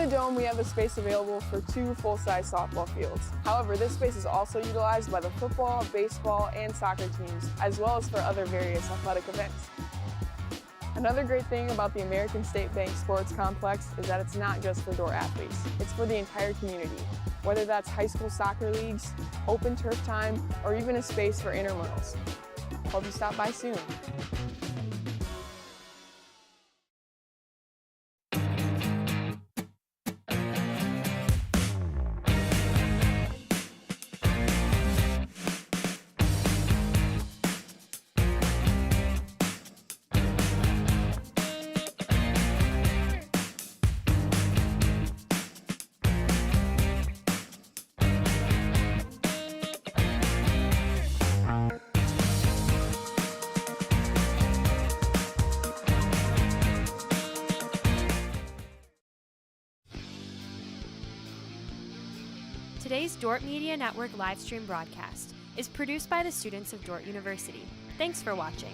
the dome, we have a space available for 2 full-size softball fields. However, this space is also utilized by the football, baseball, and soccer teams, as well as for other various athletic events. Another great thing about the American State Bank Sports Complex is that it's not just for Dordt athletes, it's for the entire community. Whether that's high school soccer leagues, open turf time, or even a space for intramurals. Hope you stop by soon. Today's Dordt Media Network livestream broadcast is produced by the students of Dordt University. Thanks for watching.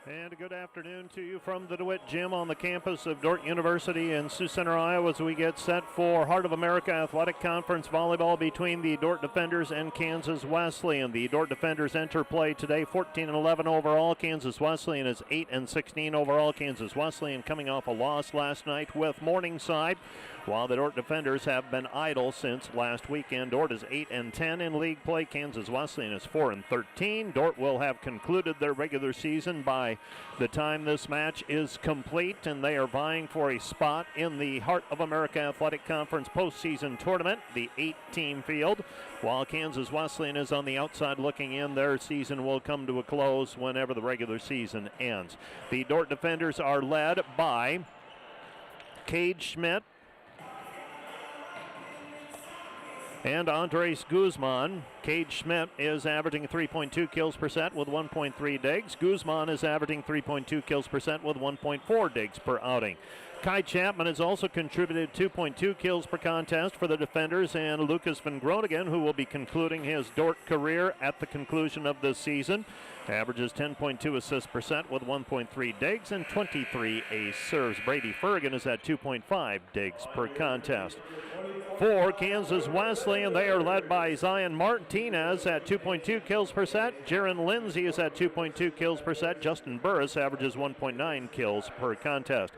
And a good afternoon to you from the DeWitt Gym on the campus of Dordt University in Sioux Center, Iowa, as we get set for Heart of America Athletic Conference volleyball between the Dordt Defenders and Kansas Wesleyan. The Dordt Defenders enter play today 14-11 overall. Kansas Wesleyan is 8-16 overall. Kansas Wesleyan coming off a loss last night with Morningside, while the Dordt Defenders have been idle since last weekend. Dordt is 8-10 in league play. Kansas Wesleyan is 4-13. Dordt will have concluded their regular season by the time this match is complete, and they are vying for a spot in the Heart of America Athletic Conference postseason tournament, the 8-team field. While Kansas Wesleyan is on the outside looking in, their season will come to a close whenever the regular season ends. The Dordt Defenders are led by Cade Schmidt and Andres Guzman. Cade Schmidt is averaging 3.2 kills per set with 1.3 digs. Guzman is averaging 3.2 kills per set with 1.4 digs per outing. Kai Chapman has also contributed 2.2 kills per contest for the Defenders, and Lucas Van Groningen, who will be concluding his Dordt career at the conclusion of this season, averages 10.2 assists per set with 1.3 digs and 23 ace serves. Brady Fergan is at 2.5 digs per contest. For Kansas Wesleyan, they are led by Zion Martinez at 2.2 kills per set. Jaron Lindsay is at 2.2 kills per set. Justin Burris averages 1.9 kills per contest.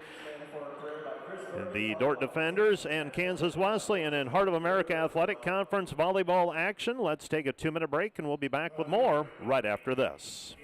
The Dordt Defenders and Kansas Wesleyan in Heart of America Athletic Conference volleyball action. Let's take a 2-minute break, and we'll be back with more right after this.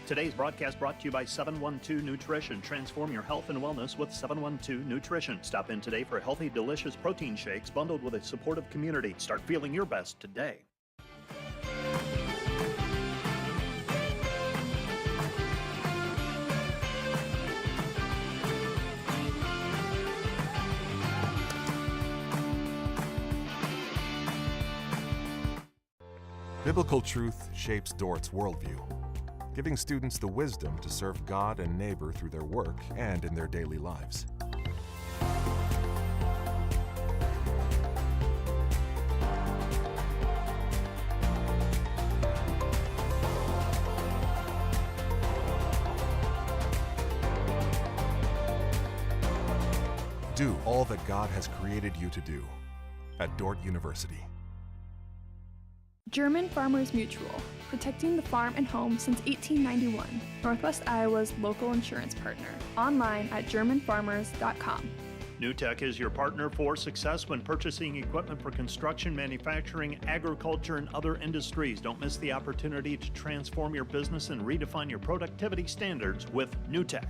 Today's broadcast brought to you by 712 Nutrition. Transform your health and wellness with 712 Nutrition. Stop in today for healthy, delicious protein shakes bundled with a supportive community. Start feeling your best today. Biblical truth shapes Dordt's worldview, giving students the wisdom to serve God and neighbor through their work and in their daily lives. Do all that God has created you to do at Dordt University. German Farmers Mutual, protecting the farm and home since 1891. Northwest Iowa's local insurance partner. Online at germanfarmers.com. NewTek is your partner for success when purchasing equipment for construction, manufacturing, agriculture, and other industries. Don't miss the opportunity to transform your business and redefine your productivity standards with NewTek.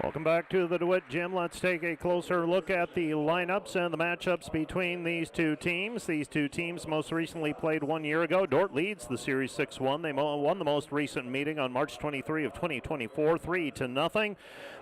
Welcome back to the DeWitt Gym. Let's take a closer look at the lineups and the matchups between these two teams. These two teams most recently played 1 year ago. Dordt leads the series 6-1. They won the most recent meeting on March 23 of 2024, 3-0.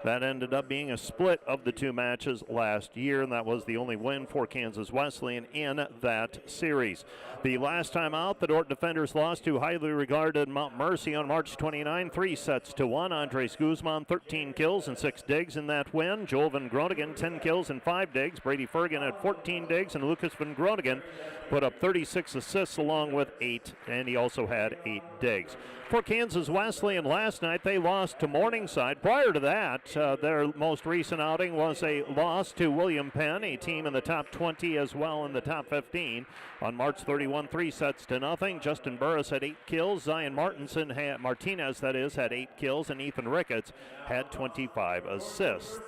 That ended up being a split of the two matches last year, and that was the only win for Kansas Wesleyan in that series. The last time out, the Dordt Defenders lost to highly regarded Mount Mercy on March 29, 3-1. Andres Guzman, 13 kills and 6 digs in that win. Joel Van Groningen, 10 kills and 5 digs. Brady Fergan had 14 digs, and Lucas Van Groningen put up 36 assists along with 8, and he also had 8 digs. For Kansas Wesleyan last night, they lost to Morningside. Prior to that, their most recent outing was a loss to William Penn, a team in the top 20 as well in the top 15. On March 31, 3-0. Justin Burris had 8 kills. Zion Martinez had 8 kills, and Ethan Ricketts had 25 assists.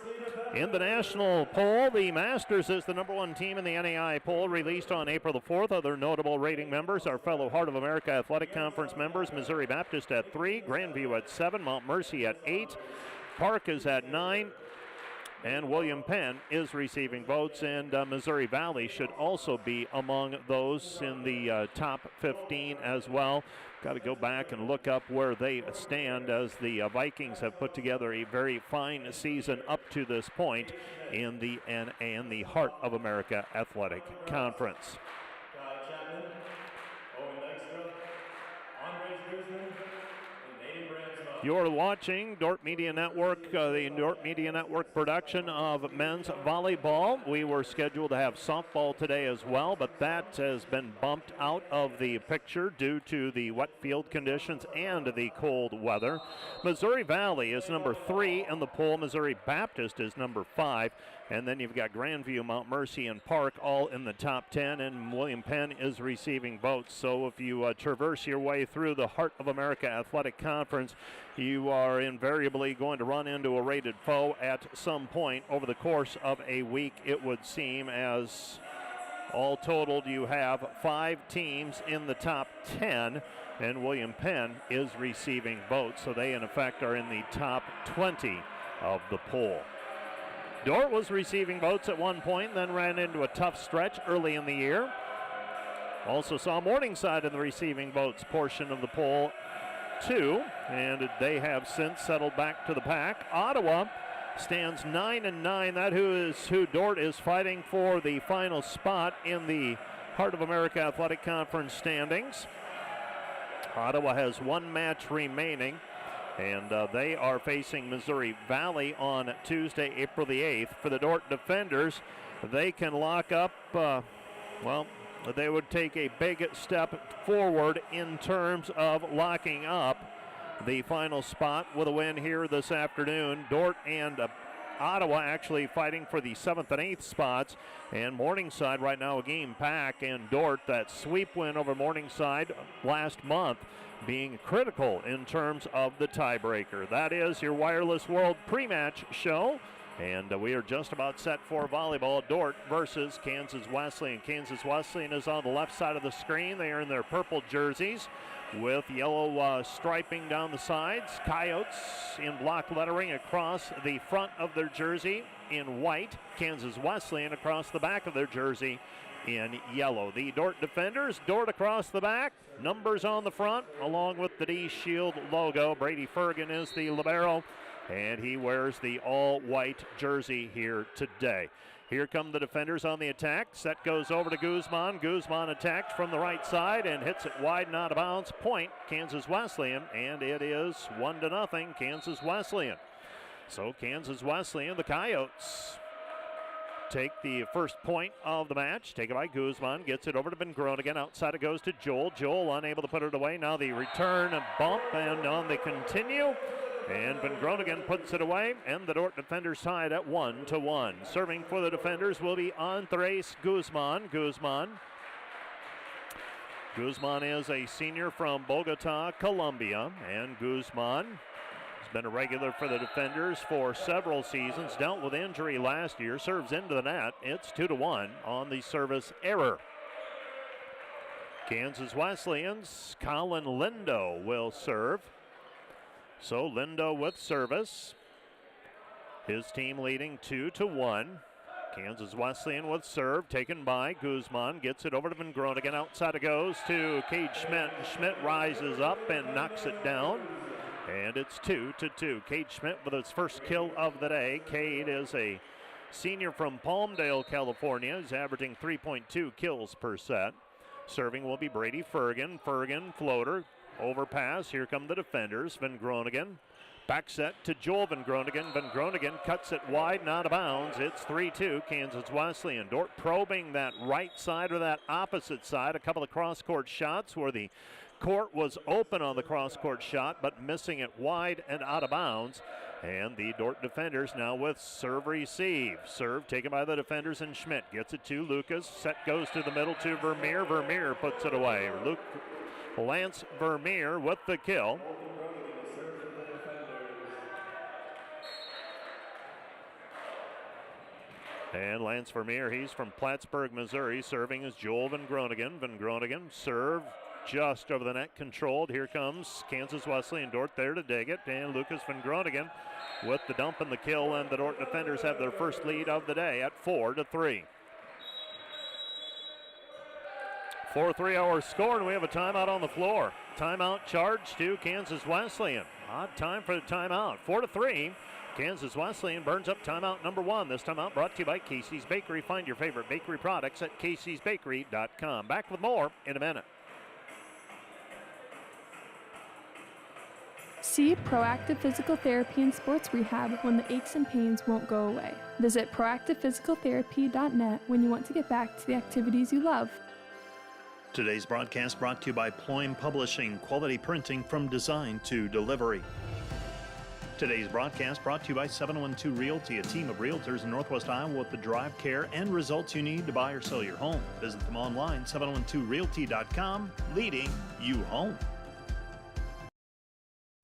In the national poll, the Masters is the number 1 team in the NAI poll, released on April the 4th. Other notable rating members are fellow Heart of America Athletic Conference members, Missouri Baptist at 3, Grandview at 7, Mount Mercy at 8, Park is at 9, and William Penn is receiving votes, and Missouri Valley should also be among those in the top 15 as well. Got to go back and look up where they stand, as the Vikings have put together a very fine season up to this point in the the Heart of America Athletic Conference. You're watching Dordt Media Network, the Dordt Media Network production of men's volleyball. We were scheduled to have softball today as well, but that has been bumped out of the picture due to the wet field conditions and the cold weather. Missouri Valley is number 3 in the poll. Missouri Baptist is number 5. And then you've got Grandview, Mount Mercy, and Park all in the top 10, and William Penn is receiving votes. So if you traverse your way through the Heart of America Athletic Conference, you are invariably going to run into a rated foe at some point over the course of a week, it would seem, as all totaled you have 5 teams in the top 10, and William Penn is receiving votes. So they, in effect, are in the top 20 of the poll. Dordt was receiving votes at one point, then ran into a tough stretch early in the year. Also saw Morningside in the receiving votes portion of the poll too, and they have since settled back to the pack. Ottawa stands 9-9. That is who Dordt is fighting for the final spot in the Heart of America Athletic Conference standings. Ottawa has 1 match remaining, and they are facing Missouri Valley on Tuesday, April the 8th. For the Dordt defenders, they can lock up, they would take a big step forward in terms of locking up the final spot with a win here this afternoon. Dordt and Ottawa actually fighting for the 7th and 8th spots, and Morningside right now a game pack, and Dordt, that sweep win over Morningside last month, being critical in terms of the tiebreaker. That is your Wireless World pre-match show, and we are just about set for volleyball. Dordt versus Kansas Wesleyan. Kansas Wesleyan is on the left side of the screen. They are in their purple jerseys with yellow striping down the sides. Coyotes in block lettering across the front of their jersey in white. Kansas Wesleyan across the back of their jersey in yellow. The Dordt defenders, Dordt across the back, numbers on the front, along with the D-Shield logo. Brady Fergan is the libero, and he wears the all-white jersey here today. Here come the defenders on the attack. Set goes over to Guzman. Guzman attacks from the right side and hits it wide and out of bounds. Point, Kansas Wesleyan, and it is 1-0, Kansas Wesleyan. So Kansas Wesleyan, the Coyotes, take the first point of the match. Taken by Guzman, gets it over to Ben Groningen. Outside it goes to Joel. Joel unable to put it away. Now the return bump, and on the continue. And Ben Groningen puts it away, and the Dordt defenders tied at 1-1. Serving for the defenders will be Andres Guzman. Guzman is a senior from Bogota, Colombia, and Guzman has been a regular for the defenders for several seasons. Dealt with injury last year, serves into the net. It's 2-1 on the service error. Kansas Wesleyan's Colin Lindo will serve. So Lindo with service. His team leading 2-1. Kansas Wesleyan with serve, taken by Guzman. Gets it over to Van Groningen. Outside it goes to Cade Schmidt. Schmidt rises up and knocks it down. And it's 2-2. Cade Schmidt with his first kill of the day. Cade is a senior from Palmdale, California. He's averaging 3.2 kills per set. Serving will be Brady Fergan. Fergan, floater. overpass. Here come the defenders. Van Groningen. Back set to Joel Van Groningen. Van Groningen cuts it wide and out of bounds. It's 3-2 Kansas Wesleyan. Dordt probing that right side or that opposite side. A couple of cross-court shots where the court was open on the cross-court shot, but missing it wide and out of bounds. And the Dordt defenders now with serve receive. Serve taken by the defenders, and Schmidt gets it to Lucas. Set goes to the middle to Vermeer. Vermeer puts it away. Lance Vermeer with the kill. And Lance Vermeer, he's from Plattsburgh, Missouri, serving as Joel Van Groningen. Van Groningen serve just over the net, controlled. Here comes Kansas Wesleyan. Dordt there to dig it, and Lucas Van Groningen with the dump and the kill, and the Dordt defenders have their first lead of the day at 4-3. 4-3 our score, and we have a timeout on the floor. Timeout charge to Kansas Wesleyan. Odd time for the timeout. 4-3. Kansas Wesleyan burns up timeout number 1. This timeout brought to you by Casey's Bakery. Find your favorite bakery products at caseysbakery.com. Back with more in a minute. See Proactive Physical Therapy and Sports Rehab when the aches and pains won't go away. Visit proactivephysicaltherapy.net when you want to get back to the activities you love. Today's broadcast brought to you by Ployne Publishing, quality printing from design to delivery. Today's broadcast brought to you by 712 Realty, a team of realtors in Northwest Iowa with the drive, care, and results you need to buy or sell your home. Visit them online, 712realty.com, leading you home.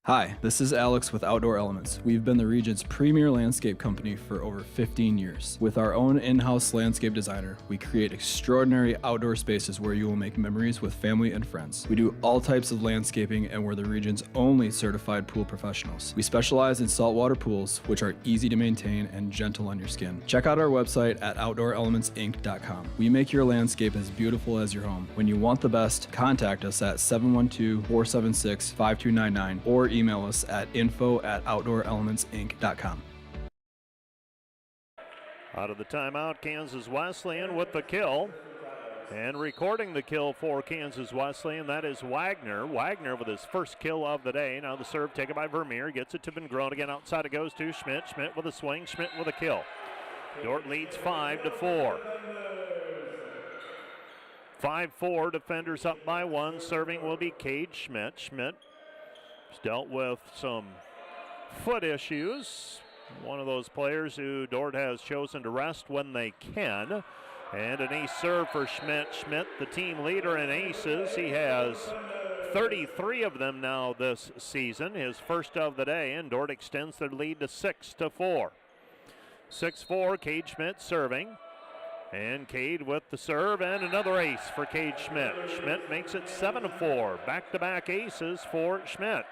Hi, this is Alex with Outdoor Elements. We've been the region's premier landscape company for over 15 years. With our own in-house landscape designer, we create extraordinary outdoor spaces where you will make memories with family and friends. We do all types of landscaping, and we're the region's only certified pool professionals. We specialize in saltwater pools, which are easy to maintain and gentle on your skin. Check out our website at outdoorelementsinc.com. We make your landscape as beautiful as your home. When you want the best, contact us at 712-476-5299 or email us at info@outdoorelementsinc.com. Out of the timeout, Kansas Wesleyan with the kill. And recording the kill for Kansas Wesleyan, that is Wagner. Wagner with his first kill of the day. Now the serve taken by Vermeer. Gets it to Van Groningen. Outside it goes to Schmidt. Schmidt with a swing. Schmidt with a kill. Dordt leads 5-4. 5-4. Defenders up by 1. Serving will be Cade Schmidt. Schmidt dealt with some foot issues. One of those players who Dordt has chosen to rest when they can. And an ace serve for Schmidt. Schmidt, the team leader in aces. He has 33 of them now this season, his first of the day, and Dordt extends their lead to 6-4. 6-4, Cade Schmidt serving. And Cade with the serve, and another ace for Cade Schmidt. Schmidt makes it 7-4. Back-to-back aces for Schmidt.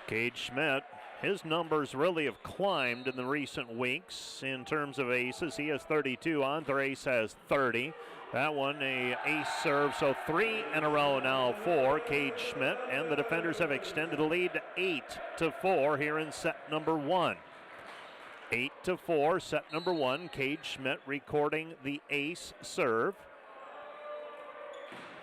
Cade Schmidt, his numbers really have climbed in the recent weeks in terms of aces. He has 32. Andres has 30. That one, a ace serve, so 3 in a row now for Cade Schmidt, and the defenders have extended the lead to 8-4 here in set number 1. 8-4, set number 1. Cade Schmidt recording the ace serve.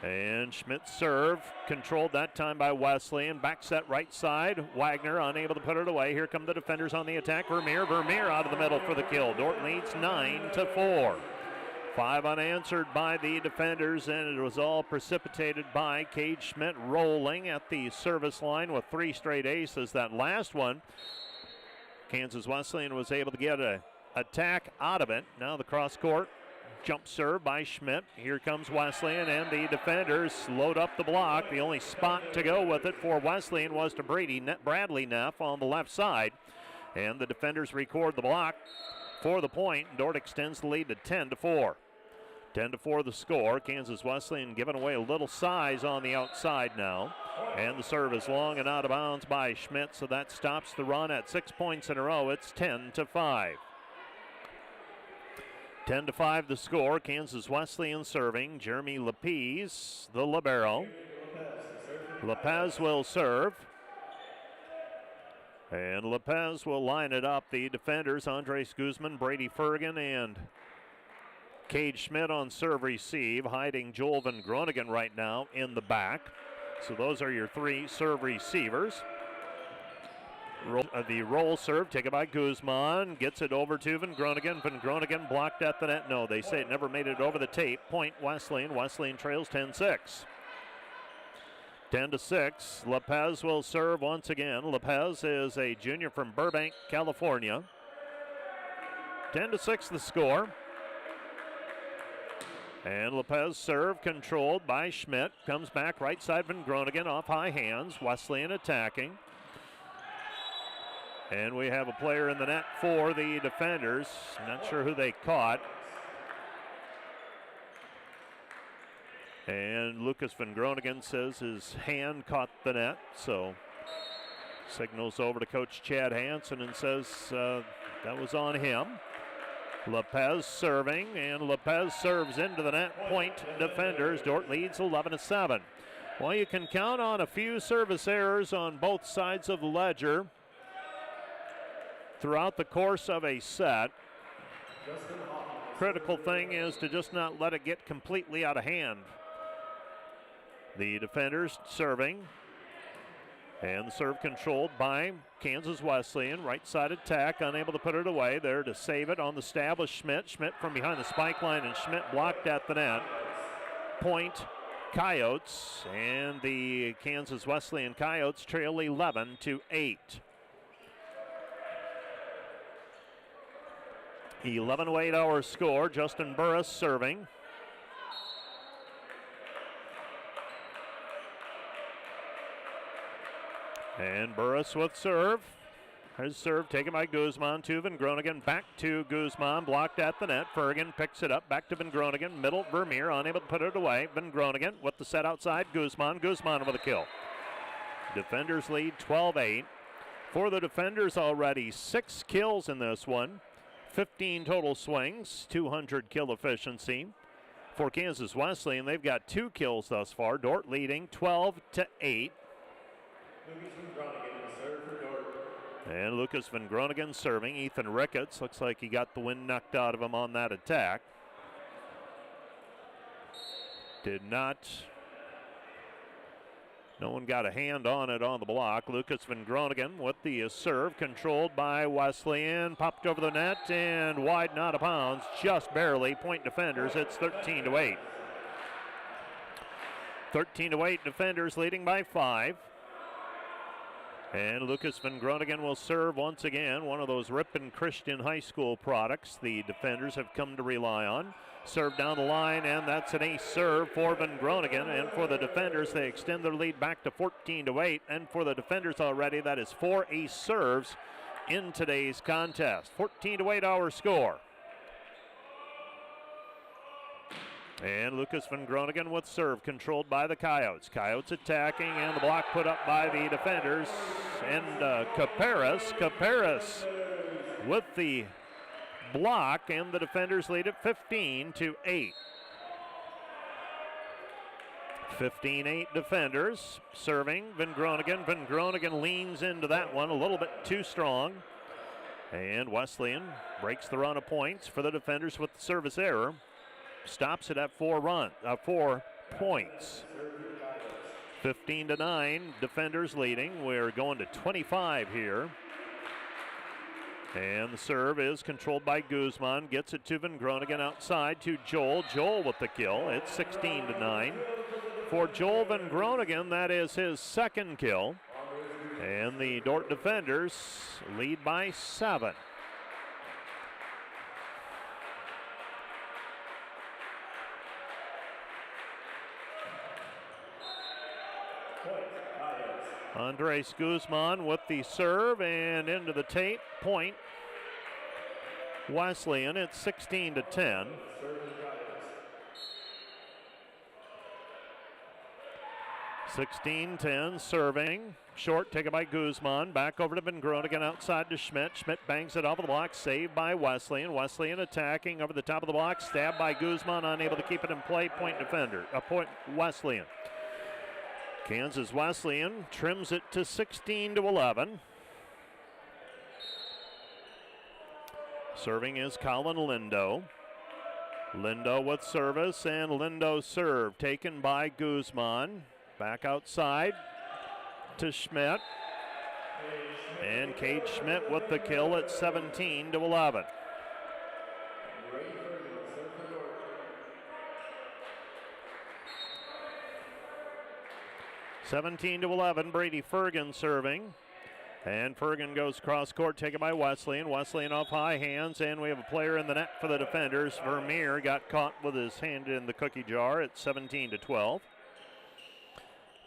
And Schmidt's serve controlled that time by Wesleyan. Back set right side. Wagner unable to put it away. Here come the defenders on the attack. Vermeer out of the middle for the kill. Dordt leads 9-4. 5 unanswered by the defenders, and it was all precipitated by Cade Schmidt rolling at the service line with 3 straight aces. That last one, Kansas Wesleyan was able to get an attack out of it. Now the cross court jump serve by Schmidt. Here comes Wesleyan, and the defenders load up the block. The only spot to go with it for Wesleyan was to Bradley Neff on the left side. And the defenders record the block for the point. Dordt extends the lead to 10-4. 10-4 the score. Kansas Wesleyan giving away a little size on the outside now. And the serve is long and out of bounds by Schmidt, so that stops the run at 6 points in a row. It's 10-5. 10-5 the score. Kansas Wesleyan serving. Jeremy Lepez, the libero. Lepez will serve. And Lepez will line it up. The defenders, Andres Guzman, Brady Fergan, and Cade Schmidt on serve receive, hiding Joel Van Groningen right now in the back. So those are your 3 serve receivers. The roll serve taken by Guzman, gets it over to Van Groningen. Van Groningen blocked at the net. No, they say it never made it over the tape. Point Wesleyan. Wesleyan trails 10-6. 10-6. Lopez will serve once again. Lopez is a junior from Burbank, California. 10-6 the score. And Lopez serve controlled by Schmidt. Comes back right side Van Groningen off high hands. Wesleyan attacking. And we have a player in the net for the defenders. Not sure who they caught. And Lucas Van Groningen says his hand caught the net. So signals over to Coach Chad Hansen and says that was on him. Lopez serving, and Lopez serves into the net. Point defenders. Dordt leads 11-7. Well, you can count on a few service errors on both sides of the ledger throughout the course of a set. Critical thing is to just not let it get completely out of hand. The defenders serving, and the serve controlled by Kansas Wesleyan. Right side attack, unable to put it away. There to save it on the stab was Schmidt. Schmidt from behind the spike line, and Schmidt blocked at the net. Point Coyotes, and the Kansas Wesleyan Coyotes trail 11-8. 11-8 our score. Justin Burris serving. And Burris with serve. His serve taken by Guzman to Van Groningen. Back to Guzman, blocked at the net. Fergan picks it up, back to Van Groningen. Middle, Vermeer unable to put it away. Van Groningen with the set outside. Guzman with a kill. Defenders lead 12-8. For the defenders already, 6 kills in this one. 15 total swings, 200 kill efficiency. For Kansas Wesleyan, they've got 2 kills thus far. Dordt leading 12-8. And Lucas Van Groningen serving. Ethan Ricketts looks like he got the wind knocked out of him on that attack. No one got a hand on it on the block. Lucas Van Groningen with the serve controlled by Wesleyan. Popped over the net and wide and out of bounds. Just barely. Point defenders. It's 13-8. 13-8 defenders leading by 5. And Lucas Van Groningen will serve once again, one of those Ripon Christian High School products the defenders have come to rely on. Serve down the line, and that's an ace serve for Van Groningen. And for the defenders, they extend their lead back to 14-8. And for the defenders already, that is 4 ace serves in today's contest. 14-8 our score. And Lucas Van Groningen with serve controlled by the Coyotes. Coyotes attacking, and the block put up by the defenders. And Caparis with the block, and the defenders lead at 15-8. 15-8 defenders serving. Van Groningen. Van Groningen leans into that one a little bit too strong. And Wesleyan breaks the run of points for the defenders with the service error. Stops it at 4 points. 15-9, defenders leading. We're going to 25 here. And the serve is controlled by Guzman. Gets it to Van Groningen outside to Joel. Joel with the kill. It's 16-9. For Joel Van Groningen, that is his 2nd kill. And the Dordt defenders lead by 7. Andres Guzman with the serve and into the tape. Point Wesleyan. It's 16-10. Serving. Short taken by Guzman. Back over to Van Groningen outside to Schmidt. Schmidt bangs it off the block. Saved by Wesleyan. Wesleyan attacking over the top of the block. Stabbed by Guzman. Unable to keep it in play. Point Wesleyan. Kansas Wesleyan trims it to 16-11. Serving is Colin Lindo. Lindo with service, and Lindo serve taken by Guzman. Back outside to Schmidt. And Cade Schmidt with the kill at 17-11. (17 to 11). Brady Fergan serving. And Fergan goes cross court, taken by Wesleyan. Wesleyan off high hands, and we have a player in the net for the defenders. Vermeer got caught with his hand in the cookie jar at 17 to 12.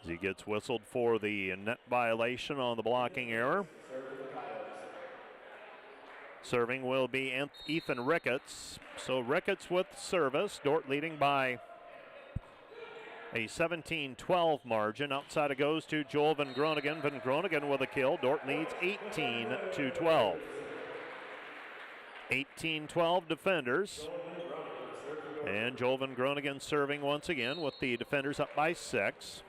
As he gets whistled for the net violation on the blocking error. Serving will be Ethan Ricketts. So Ricketts with service. Dordt leading by a 17-12 margin. Outside it goes to Joel Van Groningen. Van Groningen with a kill. Dordt leads 18 to 12. 18-12 defenders. And Joel Van Groningen serving once again with the defenders up by 6.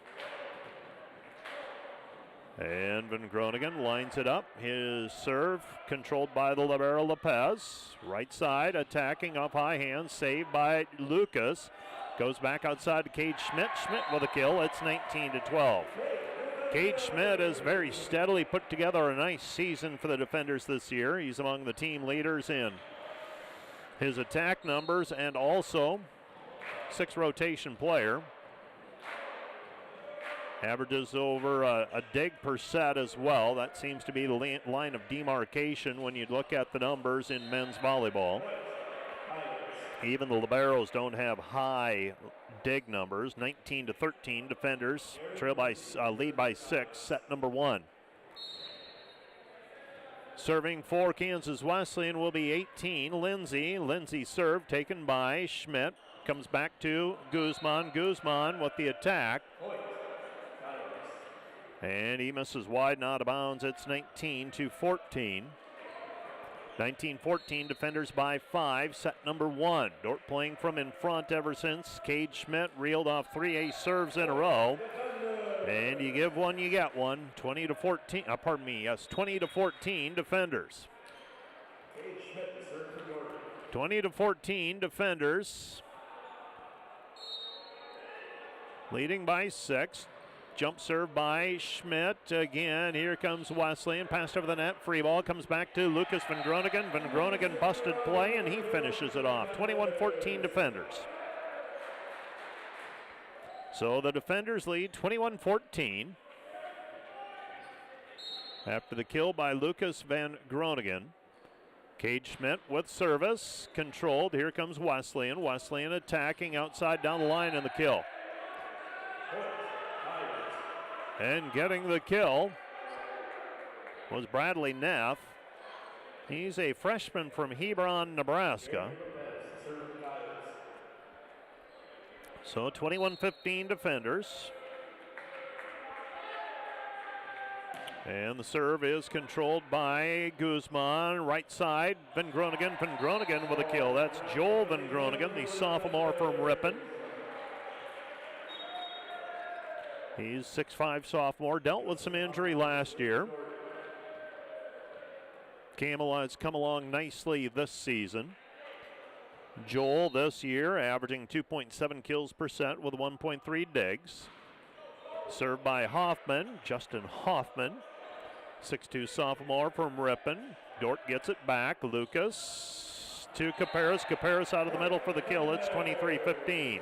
And Van Groningen lines it up. His serve controlled by the libero Lopez. Right side attacking off high hands. Saved by Lucas. Goes back outside to Cade Schmidt. Schmidt with a kill. It's 19 to 12. Cade Schmidt has very steadily put together a nice season for the defenders this year. He's among the team leaders in his attack numbers and also 6 rotation player. Averages over a dig per set as well. That seems to be the line of demarcation when you look at the numbers in men's volleyball. Even the liberos don't have high dig numbers. 19 to 13 defenders lead by 6, set number 1. Serving for Kansas Wesleyan will be 18, Lindsay. Lindsay serve taken by Schmidt. Comes back to Guzman. Guzman with the attack. And he misses wide and out of bounds. It's 19 to 14. 19-14, defenders by 5, set number 1. Dordt playing from in front ever since. Cade Schmidt reeled off 3 ace serves in a row. And you give one, you get one. 20 to 14, 20 to 14 defenders. 20 to 14 defenders. Leading by 6. Jump serve by Schmidt. Again, here comes Wesleyan. Passed over the net. Free ball comes back to Lucas Van Groningen. Van Groningen busted play, and he finishes it off. 21-14 defenders. So the defenders lead 21-14. After the kill by Lucas Van Groningen. Cade Schmidt with service. Controlled. Here comes Wesleyan. Wesleyan attacking outside down the line in the kill. And getting the kill was Bradley Neff. He's a freshman from Hebron, Nebraska. So 21-15 defenders. And the serve is controlled by Guzman. Right side, Van Groningen. Van Groningen with a kill. That's Joel Van Groningen, the sophomore from Ripon. He's 6'5" sophomore, dealt with some injury last year. Kamala has come along nicely this season. Joel this year averaging 2.7 kills per set with 1.3 digs. Served by Hoffman, Justin Hoffman, 6'2" sophomore from Ripon. Dordt gets it back. Lucas to Caparis. Caparis out of the middle for the kill. It's 23-15.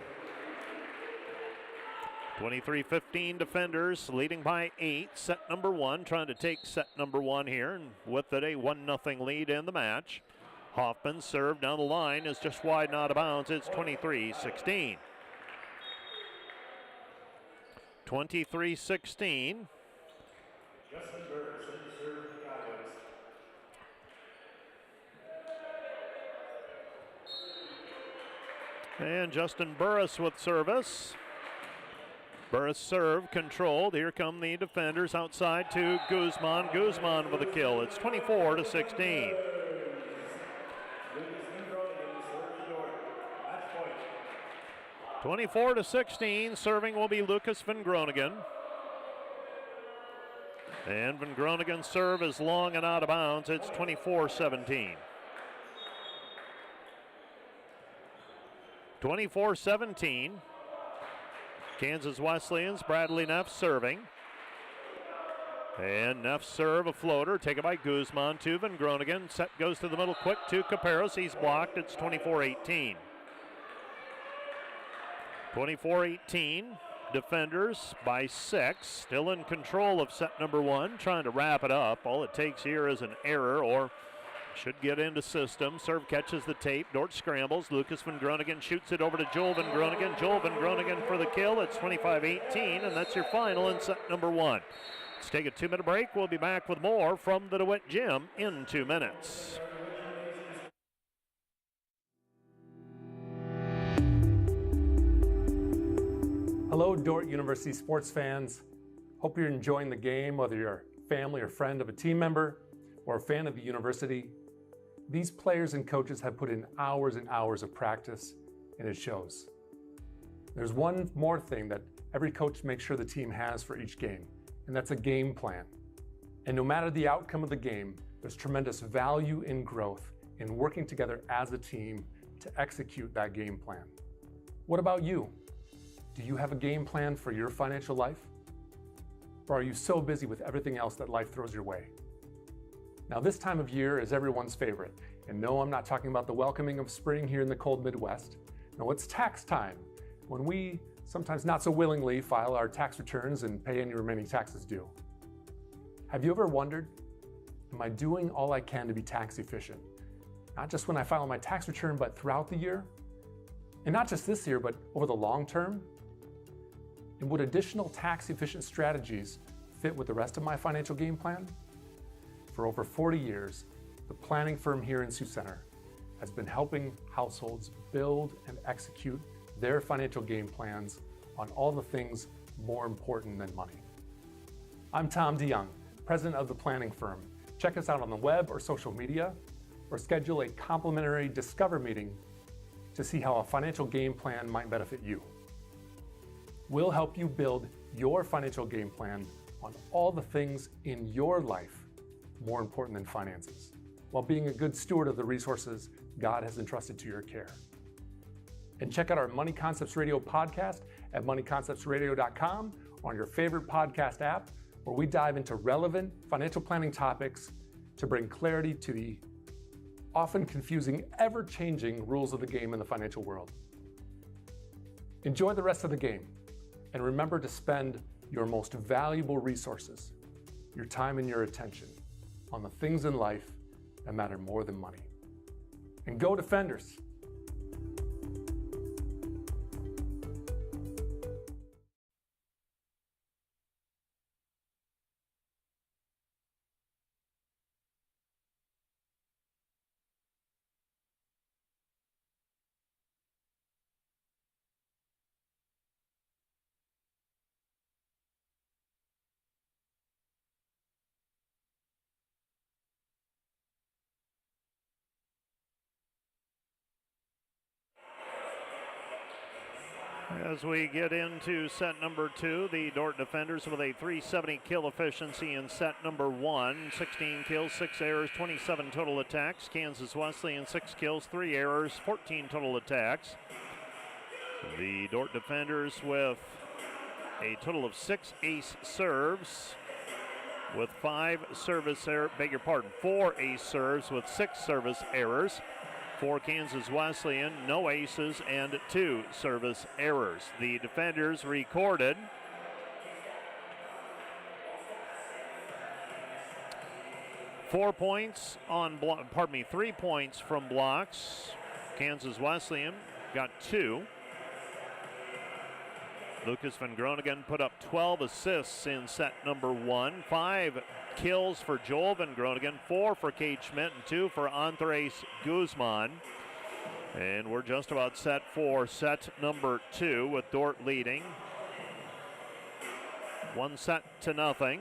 23-15 defenders leading by 8. Set number 1 trying to take set number 1 here, and with it a 1-0 lead in the match. Hoffman serve down the line is just wide and out of bounds. It's 23-16. 23-16. And Justin Burris with service. Burris serve controlled. Here come the defenders outside to Guzman. Guzman with a kill. It's 24-16. (24-16). Serving will be Lucas Van Groningen. And Van Groningen's serve is long and out of bounds. It's 24-17. 24-17. Kansas Wesleyan's Bradley Neff serving. And Neff's serve, a floater, taken by Guzman to Van Groningen. Set goes to the middle, quick to Caperos. He's blocked. It's 24-18. 24-18. Defenders by 6. Still in control of set number 1, trying to wrap it up. All it takes here is an error, or should get into system. Serve catches the tape. Dordt scrambles. Lucas Van Groningen shoots it over to Joel Van Groningen. Joel Van Groningen for the kill. It's 25-18, and that's your final in set number 1. Let's take a 2-minute break. We'll be back with more from the DeWitt Gym in 2 minutes. Hello, Dordt University sports fans. Hope you're enjoying the game, whether you're a family or friend of a team member or a fan of the university. These players and coaches have put in hours and hours of practice, and it shows. There's one more thing that every coach makes sure the team has for each game, and that's a game plan. And no matter the outcome of the game, there's tremendous value in growth in working together as a team to execute that game plan. What about you? Do you have a game plan for your financial life? Or are you so busy with everything else that life throws your way? Now, this time of year is everyone's favorite. And no, I'm not talking about the welcoming of spring here in the cold Midwest. No, it's tax time, when we, sometimes not so willingly, file our tax returns and pay any remaining taxes due. Have you ever wondered, am I doing all I can to be tax efficient? Not just when I file my tax return, but throughout the year? And not just this year, but over the long term? And would additional tax efficient strategies fit with the rest of my financial game plan? For over 40 years, the planning firm here in Sioux Center has been helping households build and execute their financial game plans on all the things more important than money. I'm Tom DeYoung, president of the planning firm. Check us out on the web or social media, or schedule a complimentary Discover meeting to see how a financial game plan might benefit you. We'll help you build your financial game plan on all the things in your life more important than finances, while being a good steward of the resources God has entrusted to your care. And check out our Money Concepts Radio podcast at moneyconceptsradio.com or on your favorite podcast app, where we dive into relevant financial planning topics to bring clarity to the often confusing, ever-changing rules of the game in the financial world. Enjoy the rest of the game, and remember to spend your most valuable resources, your time and your attention, on the things in life that matter more than money. And go Defenders! As we get into set number 2, the Dordt Defenders with a .370 kill efficiency in set number 1. 16 kills, 6 errors, 27 total attacks. Kansas Wesleyan 6 kills, 3 errors, 14 total attacks. The Dordt Defenders with a total of 6 ace serves with 4 ace serves with 6 service errors. For Kansas Wesleyan, no aces and 2 service errors. The Defenders recorded 3 points from blocks. Kansas Wesleyan got 2. Lucas Van Groningen put up 12 assists in set number 1. 5 kills for Joel Van Groningen, 4 for Cade Schmidt, and 2 for Andres Guzman. And we're just about set for set number 2 with Dordt leading 1-0.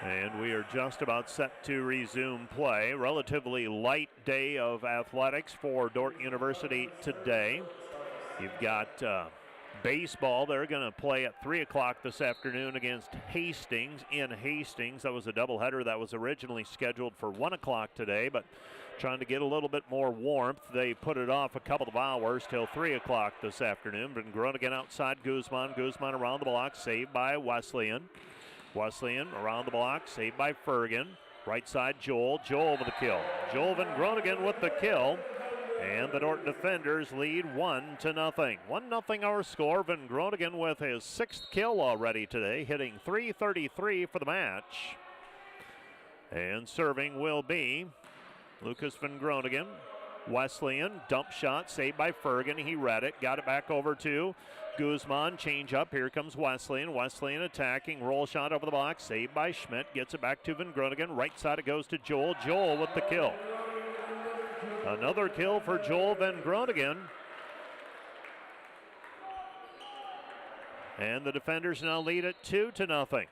And we are just about set to resume play. Relatively light day of athletics for Dordt University today. You've got Baseball, they're going to play at 3 o'clock this afternoon against Hastings in Hastings. That was a doubleheader that was originally scheduled for 1 o'clock today, but trying to get a little bit more warmth, they put it off a couple of hours till 3 o'clock this afternoon. Van Groningen outside Guzman. Guzman around the block, saved by Wesleyan. Wesleyan around the block, saved by Fergan. Right side, Joel. Joel with the kill. Joel Van Groningen with the kill. And the Dordt defenders lead 1-0. 1-0 our score. Van Groningen with his 6th kill already today, hitting .333 for the match. And serving will be Lucas Van Groningen. Wesleyan, dump shot, saved by Fergan. He read it, got it back over to Guzman. Change up, here comes Wesleyan. Wesleyan attacking, roll shot over the box, saved by Schmidt. Gets it back to Van Groningen. Right side it goes to Joel. Joel with the kill. Another kill for Joel Van Groningen. And the defenders now lead it 2-0.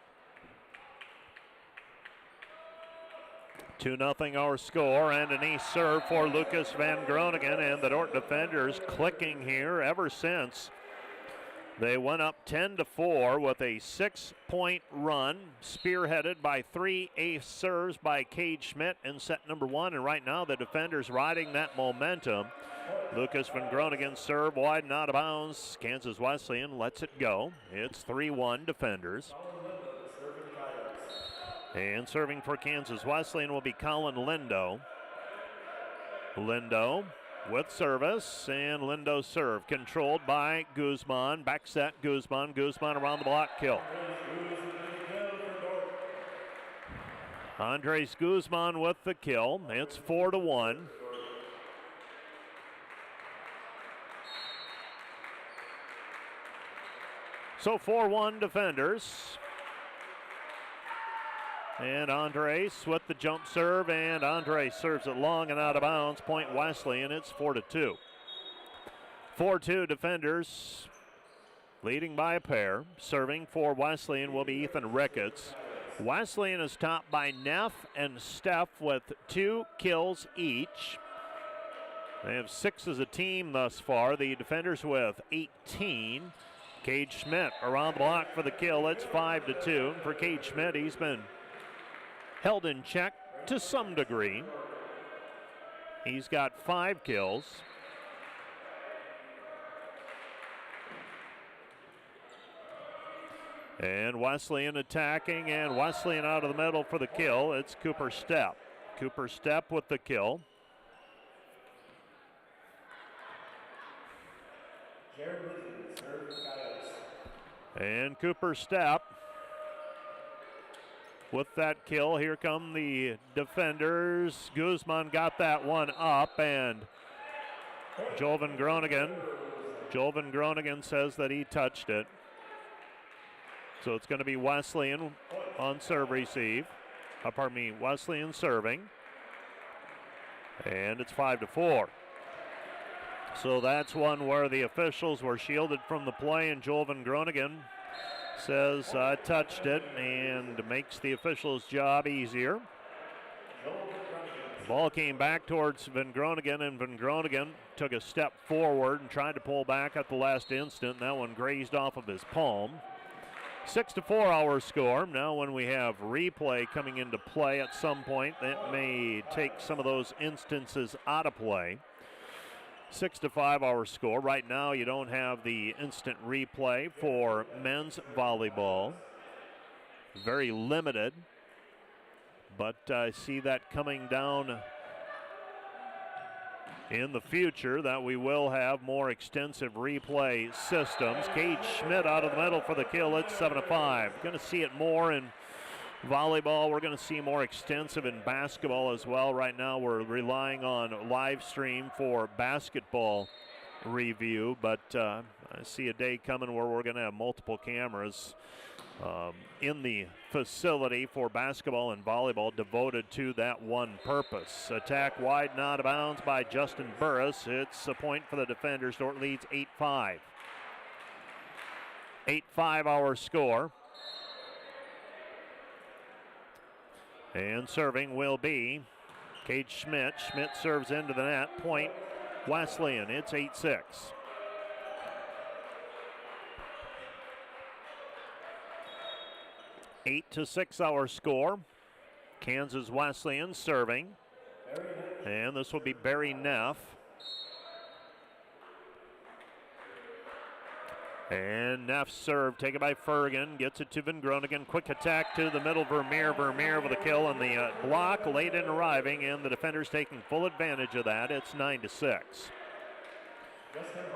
2-0 our score, and an ace serve for Lucas Van Groningen, and the Dordt defenders clicking here ever since they went up 10-4 with a 6-point run, spearheaded by 3 ace serves by Cade Schmidt in set number 1, and right now the defenders riding that momentum. Lucas Van Groningen serve wide and out of bounds. Kansas Wesleyan lets it go. It's 3-1 defenders. And serving for Kansas Wesleyan will be Colin Lindo. Lindo with service, and Lindo's serve controlled by Guzman. Back set, Guzman. Guzman around the block, kill. Andres Guzman with the kill. It's 4-1. So 4-1 defenders. And Andres with the jump serve, and Andres serves it long and out of bounds. Point Wesleyan, it's 4-2. 4-2 defenders, leading by a pair. Serving for Wesleyan will be Ethan Ricketts. Wesleyan is topped by Neff and Steph with 2 kills each. They have 6 as a team thus far. The defenders with 18. Cade Schmidt around the block for the kill. It's 5-2. For Cade Schmidt, he's been held in check to some degree. He's got 5 kills. And Wesleyan attacking, and Wesleyan out of the middle for the kill. It's Cooper Stepp. Cooper Stepp with the kill. And Cooper Stepp with that kill. Here come the defenders. Guzman got that one up, and Joel Van Groningen says that he touched it. So it's going to be Wesleyan on serve receive. Wesleyan serving. And it's 5-4. So that's one where the officials were shielded from the play, and Joel Van Groningen says I touched it, and makes the officials' job easier. The ball came back towards Van Groningen, and Van Groningen took a step forward and tried to pull back at the last instant. That one grazed off of his palm. 6-4 our score. Now when we have replay coming into play at some point, that may take some of those instances out of play. 6-5 our score. Right now you don't have the instant replay for men's volleyball. Very limited, but I see that coming down in the future, that we will have more extensive replay systems. Cade Schmidt out of the middle for the kill. It's 7-5. Going to see it more in volleyball. We're going to see more extensive in basketball as well. Right now we're relying on live stream for basketball review, but I see a day coming where we're going to have multiple cameras in the facility for basketball and volleyball devoted to that one purpose. Attack wide and out of bounds by Justin Burris. It's a point for the defenders. Dordt leads 8-5. 8-5 our score. And serving will be Cade Schmidt. Schmidt serves into the net. Point Wesleyan. It's 8-6. 8-6 our score. Kansas Wesleyan serving. And this will be Barry Neff. And Neff's serve taken by Fergan. Gets it to Van Groningen. Quick attack to the middle. Vermeer with a kill. And the block late in arriving. And the defenders taking full advantage of that. It's 9-6.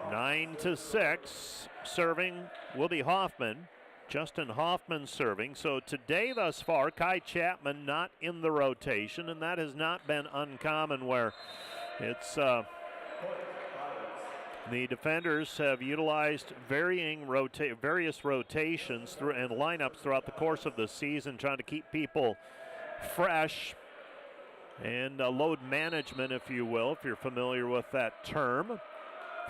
9-6. Serving will be Hoffman. Justin Hoffman serving. So today thus far, Kai Chapman not in the rotation, and that has not been uncommon where it's the defenders have utilized various rotations through and lineups throughout the course of the season, trying to keep people fresh and load management, if you will, if you're familiar with that term.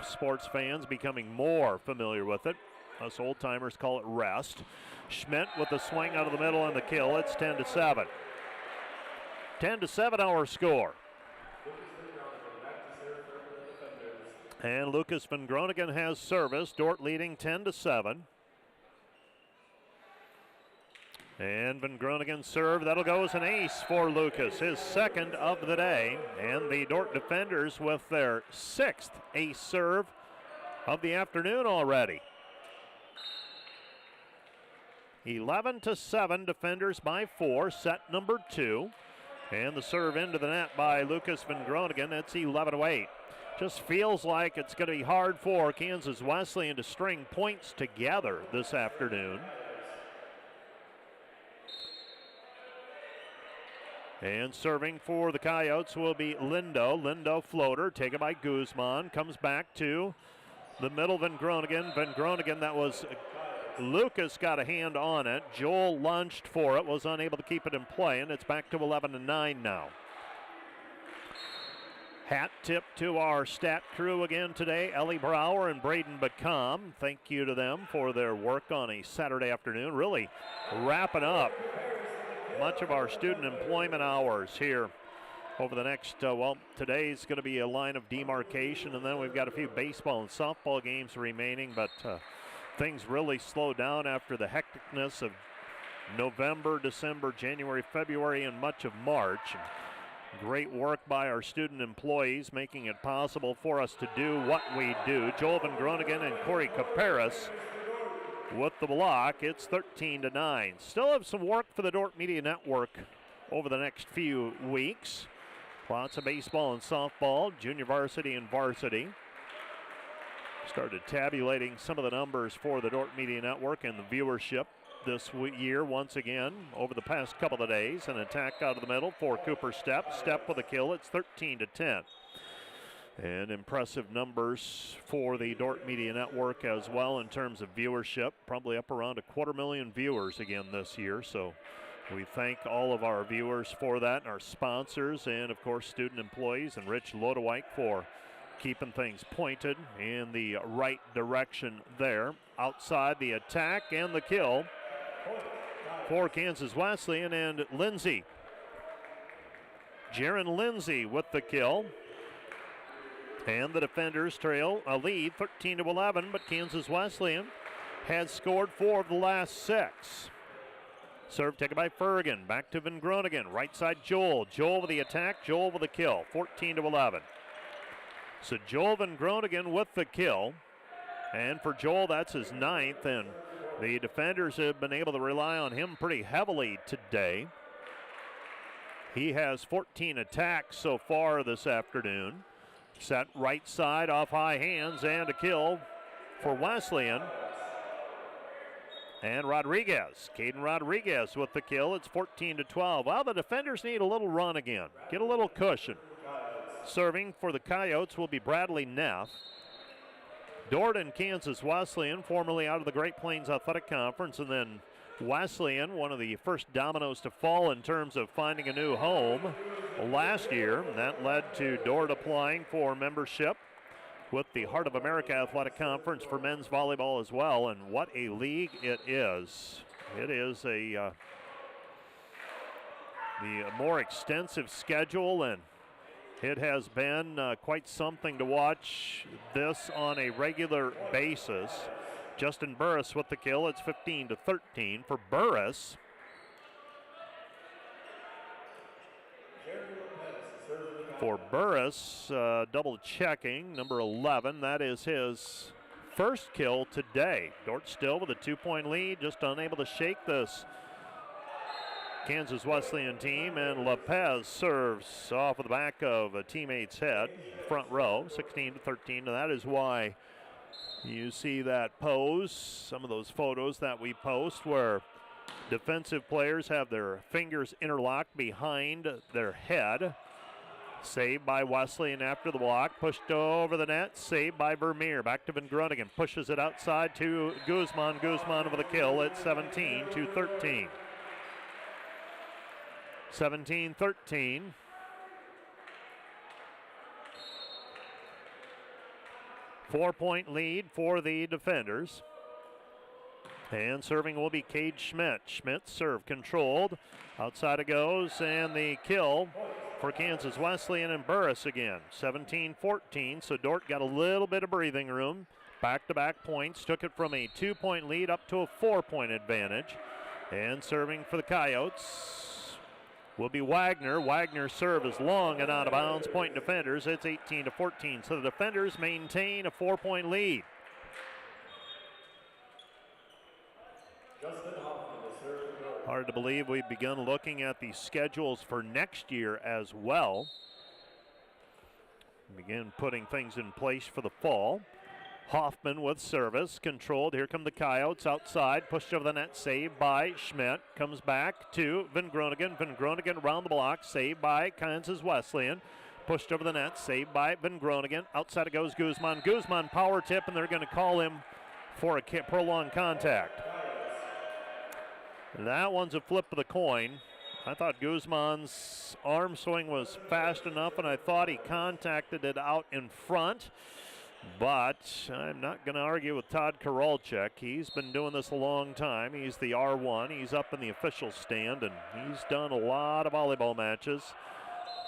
Sports fans becoming more familiar with it. Us old-timers call it rest. Schmidt with the swing out of the middle and the kill. It's 10-7. 10-7 our score. And Lucas Van Groningen has service. Dordt leading 10-7. And Van Groningen serve. That'll go as an ace for Lucas, his second of the day. And the Dordt defenders with their sixth ace serve of the afternoon already. 11-7, defenders by 4, set number 2. And the serve into the net by Lucas Van Groningen. It's 11-8. Just feels like it's going to be hard for Kansas Wesleyan to string points together this afternoon. And serving for the Coyotes will be Lindo. Lindo floater taken by Guzman. Comes back to the middle Van Groningen. Van Groningen, that was Lucas got a hand on it. Joel lunged for it, was unable to keep it in play, and it's back to 11-9 now. Hat tip to our stat crew again today, Ellie Brower and Braden Bacom. Thank you to them for their work on a Saturday afternoon. Really wrapping up much of our student employment hours here over the next, today's going to be a line of demarcation, and then we've got a few baseball and softball games remaining, but things really slow down after the hecticness of November, December, January, February, and much of March. Great work by our student employees, making it possible for us to do what we do. Joel Van Groningen and Corey Caparis with the block. It's 13-9. Still have some work for the Dordt Media Network over the next few weeks. Lots of baseball and softball, junior varsity and varsity. Started tabulating some of the numbers for the Dordt Media Network and the viewership this year once again over the past couple of days. An attack out of the middle for Cooper Stepp. Stepp with a kill. It's 13-10. And impressive numbers for the Dordt Media Network as well in terms of viewership. Probably up around 250,000 viewers again this year. So we thank all of our viewers for that, and our sponsors, and of course student employees, and Rich Lodewijk for keeping things pointed in the right direction there. Outside the attack and the kill for Kansas Wesleyan, and Lindsay. Jaron Lindsay with the kill. And the defenders trail a lead 13-11, but Kansas Wesleyan has scored 4 of the last 6. Serve taken by Fergan. Back to Van Groningen. Right side Joel. Joel with the attack. Joel with the kill. 14-11. So Joel Van Groningen with the kill. And for Joel, that's his 9th. And the defenders have been able to rely on him pretty heavily today. He has 14 attacks so far this afternoon. Set right side off high hands and a kill for Wesleyan. And Rodriguez, Caden Rodriguez with the kill. It's 14-12. Well, the defenders need a little run again. Get a little cushion. Serving for the Coyotes will be Bradley Neff. Dordt and Kansas Wesleyan, formerly out of the Great Plains Athletic Conference, and then Wesleyan, one of the first dominoes to fall in terms of finding a new home last year. And that led to Dordt applying for membership with the Heart of America Athletic Conference for men's volleyball as well. And what a league it is. It is the more extensive schedule, and it has been quite something to watch this on a regular basis. Justin Burris with the kill. It's 15-13 for Burris. For Burris, double checking, number 11, that is his first kill today. Dordt still with a 2-point lead, just unable to shake this Kansas Wesleyan team, and Lopez serves off of the back of a teammate's head, front row, 16-13, and that is why you see that pose, some of those photos that we post where defensive players have their fingers interlocked behind their head. Saved by Wesleyan after the block, pushed over the net, saved by Vermeer. Back to Van Groningen, pushes it outside to Guzman. Guzman with a kill at 17-13. 17-13. Four-point lead for the defenders. And serving will be Cade Schmidt. Schmidt's serve controlled. Outside it goes, and the kill for Kansas Wesleyan and Burris again. 17-14, so Dordt got a little bit of breathing room. Back-to-back points, took it from a 2-point lead up to a 4-point advantage. And serving for the Coyotes will be Wagner. Wagner's serve is long and out of bounds. Point defenders, it's 18-14. So the defenders maintain a 4-point lead. Hard to believe we've begun looking at the schedules for next year as well. Begin putting things in place for the fall. Hoffman with service, controlled. Here come the Coyotes outside, pushed over the net, saved by Schmidt. Comes back to Van Groningen. Van Groningen around the block, saved by Kansas Wesleyan. Pushed over the net, saved by Van Groningen. Outside it goes Guzman. Guzman power tip, and they're going to call him for a prolonged contact. That one's a flip of the coin. I thought Guzman's arm swing was fast enough, and I thought he contacted it out in front. But I'm not going to argue with Todd Kowalczyk. He's been doing this a long time. He's the R1. He's up in the official stand, and he's done a lot of volleyball matches.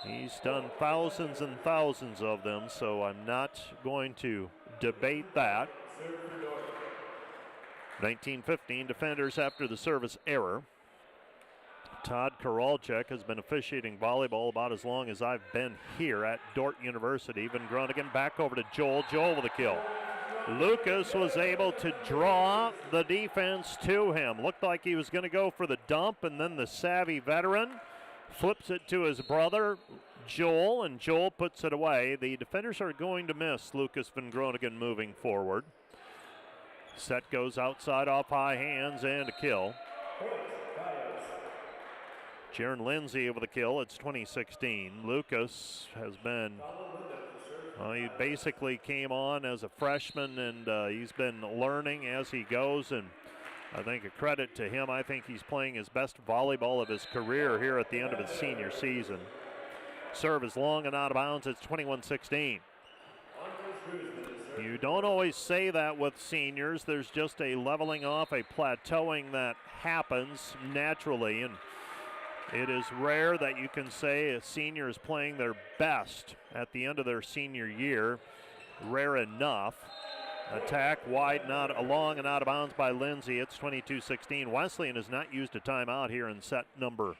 He's done thousands and thousands of them, so I'm not going to debate that. 19-15 defenders after the service error. Todd Kowalczyk has been officiating volleyball about as long as I've been here at Dordt University. Van Groningen back over to Joel. Joel with a kill. Lucas was able to draw the defense to him. Looked like he was going to go for the dump, and then the savvy veteran flips it to his brother, Joel, and Joel puts it away. The defenders are going to miss Lucas Van Groningen moving forward. Set goes outside off high hands and a kill. Jaron Lindsay with a kill. It's 2016. Lucas has been, he basically came on as a freshman, and he's been learning as he goes, and I think a credit to him. I think he's playing his best volleyball of his career here at the end of his senior season. Serve is long and out of bounds. It's 21-16. You don't always say that with seniors. There's just a leveling off, a plateauing that happens naturally, and it is rare that you can say a senior is playing their best at the end of their senior year. Rare enough. Attack wide, long and out of bounds by Lindsay. It's 22-16. Wesleyan has not used a timeout here in set number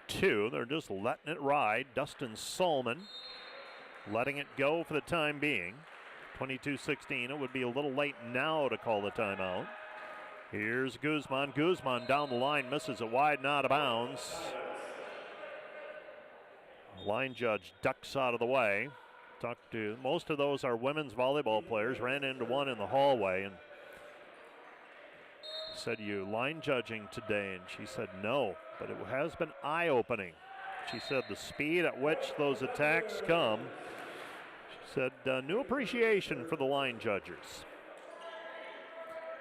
2. They're just letting it ride. Dustin Solman letting it go for the time being. 22-16. It would be a little late now to call the timeout. Here's Guzman. Guzman down the line, misses it wide and out of bounds. Line judge ducks out of the way. Talked to, most of those are women's volleyball players. Ran into one in the hallway and said, "You line judging today?" And she said, "No, but it has been eye-opening." She said the speed at which those attacks come. She said, new appreciation for the line judges.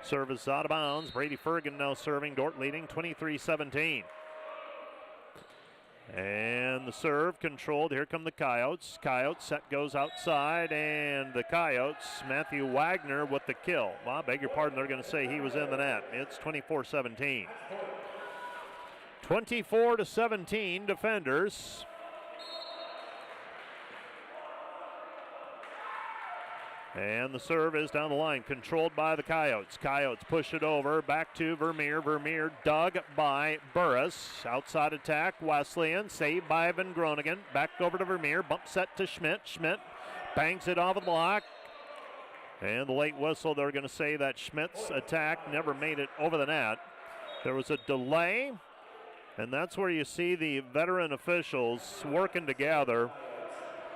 Service out of bounds. Brady Fergan now serving. Dordt leading 23-17. And the serve controlled. Here come the Coyotes. Coyotes set goes outside, and the Coyotes, Matthew Wagner with the kill. Well, I beg your pardon, they're going to say he was in the net. It's 24-17. 24-17 defenders. And the serve is down the line, controlled by the Coyotes. Coyotes push it over, back to Vermeer. Vermeer dug by Burris. Outside attack, Wesleyan, saved by Evan Groningen. Back over to Vermeer, bump set to Schmidt. Schmidt bangs it off the block. And the late whistle, they're going to say that Schmidt's attack never made it over the net. There was a delay, and that's where you see the veteran officials working together.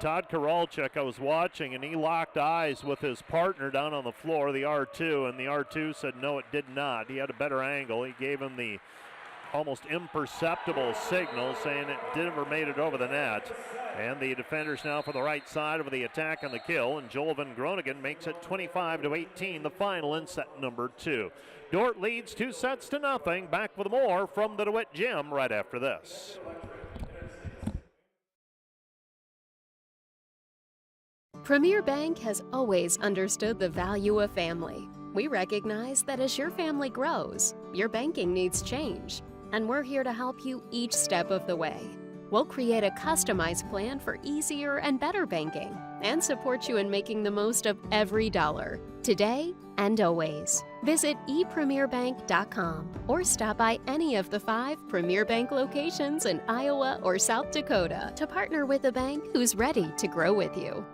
Todd Koralchuk, I was watching, and he locked eyes with his partner down on the floor, the R2, and the R2 said no, it did not. He had a better angle. He gave him the almost imperceptible signal saying it never made it over the net. And the defenders now for the right side of the attack and the kill, and Joel Van Groningen makes it 25-18, the final in set number 2. Dordt leads 2-0. Back with more from the DeWitt Gym right after this. Premier Bank has always understood the value of family. We recognize that as your family grows, your banking needs change, and we're here to help you each step of the way. We'll create a customized plan for easier and better banking and support you in making the most of every dollar, today and always. Visit epremierbank.com or stop by any of the 5 Premier Bank locations in Iowa or South Dakota to partner with a bank who's ready to grow with you.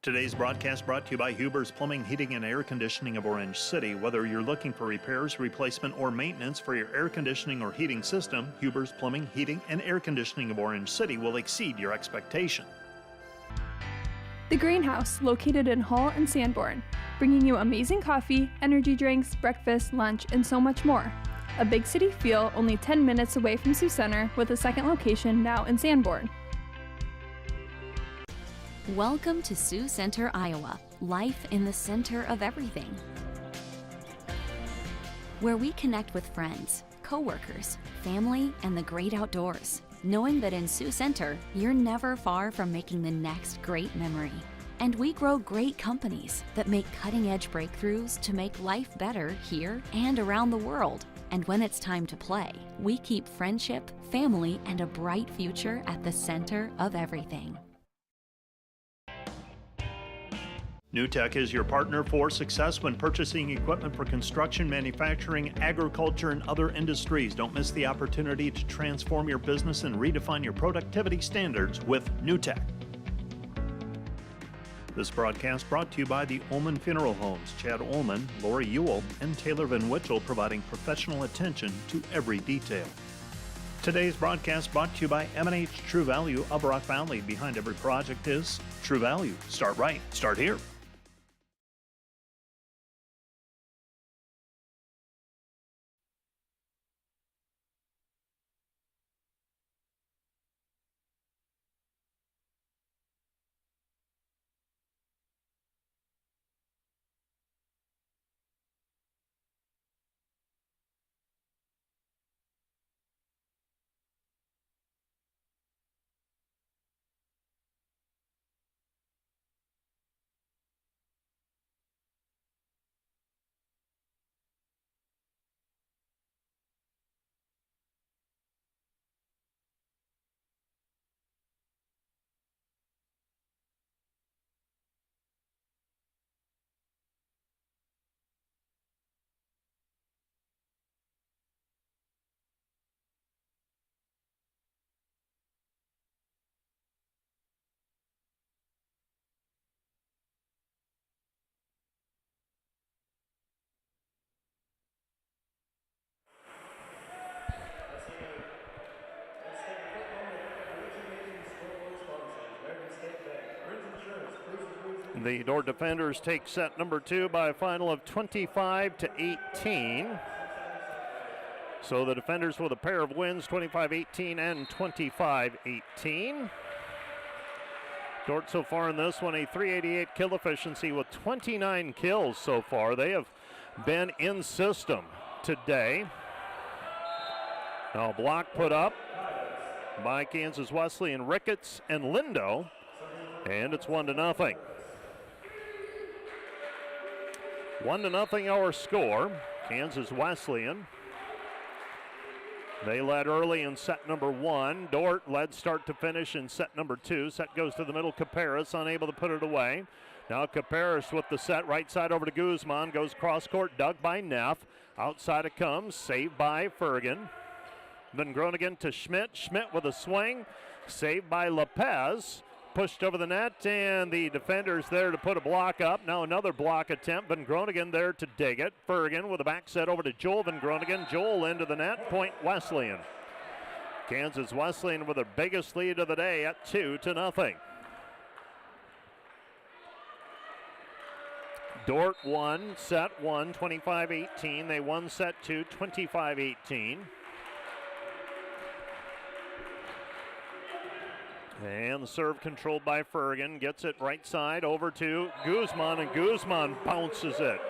Today's broadcast brought to you by Huber's Plumbing, Heating, and Air Conditioning of Orange City. Whether you're looking for repairs, replacement, or maintenance for your air conditioning or heating system, Huber's Plumbing, Heating, and Air Conditioning of Orange City will exceed your expectation. The Greenhouse, located in Hull and Sanborn, bringing you amazing coffee, energy drinks, breakfast, lunch, and so much more. A big city feel only 10 minutes away from Sioux Center, with a second location now in Sanborn. Welcome to Sioux Center, Iowa, life in the center of everything. Where we connect with friends, coworkers, family, and the great outdoors, knowing that in Sioux Center, you're never far from making the next great memory. And we grow great companies that make cutting-edge breakthroughs to make life better here and around the world. And when it's time to play, we keep friendship, family, and a bright future at the center of everything. NewTek is your partner for success when purchasing equipment for construction, manufacturing, agriculture, and other industries. Don't miss the opportunity to transform your business and redefine your productivity standards with NewTek. This broadcast brought to you by the Ullman Funeral Homes. Chad Ullman, Lori Ewell, and Taylor Van Witchell providing professional attention to every detail. Today's broadcast brought to you by M&H True Value of Rock Valley. Behind every project is True Value. Start right. Start here. The Dordt defenders take set number 2 by a final of 25-18. So the defenders with a pair of wins, 25-18 and 25-18. Dordt so far in this one, a .388 kill efficiency with 29 kills so far. They have been in system today. Now a block put up by Kansas Wesleyan, Ricketts and Lindo, and it's 1-0. 1-0 our score. Kansas Wesleyan They led early in set number 1. Dordt led start to finish in set number 2. Set goes to the middle. Caparis unable to put it away. Now Caparis with the set, right side over to Guzman. Goes cross court, dug by Neff. Outside it comes, saved by Fergan. Van Groningen to Schmidt. Schmidt with a swing, saved by Lopez. Pushed over the net, and the defender's there to put a block up. Now another block attempt. Van Groningen there to dig it. Fergan with a back set over to Joel Van Groningen. Joel into the net. Point Wesleyan. Kansas Wesleyan with their biggest lead of the day at 2-0. Dordt won set 1, 25-18. They won set 2, 25-18. And the serve controlled by Fergan. Gets it right side over to Guzman, and Guzman bounces it.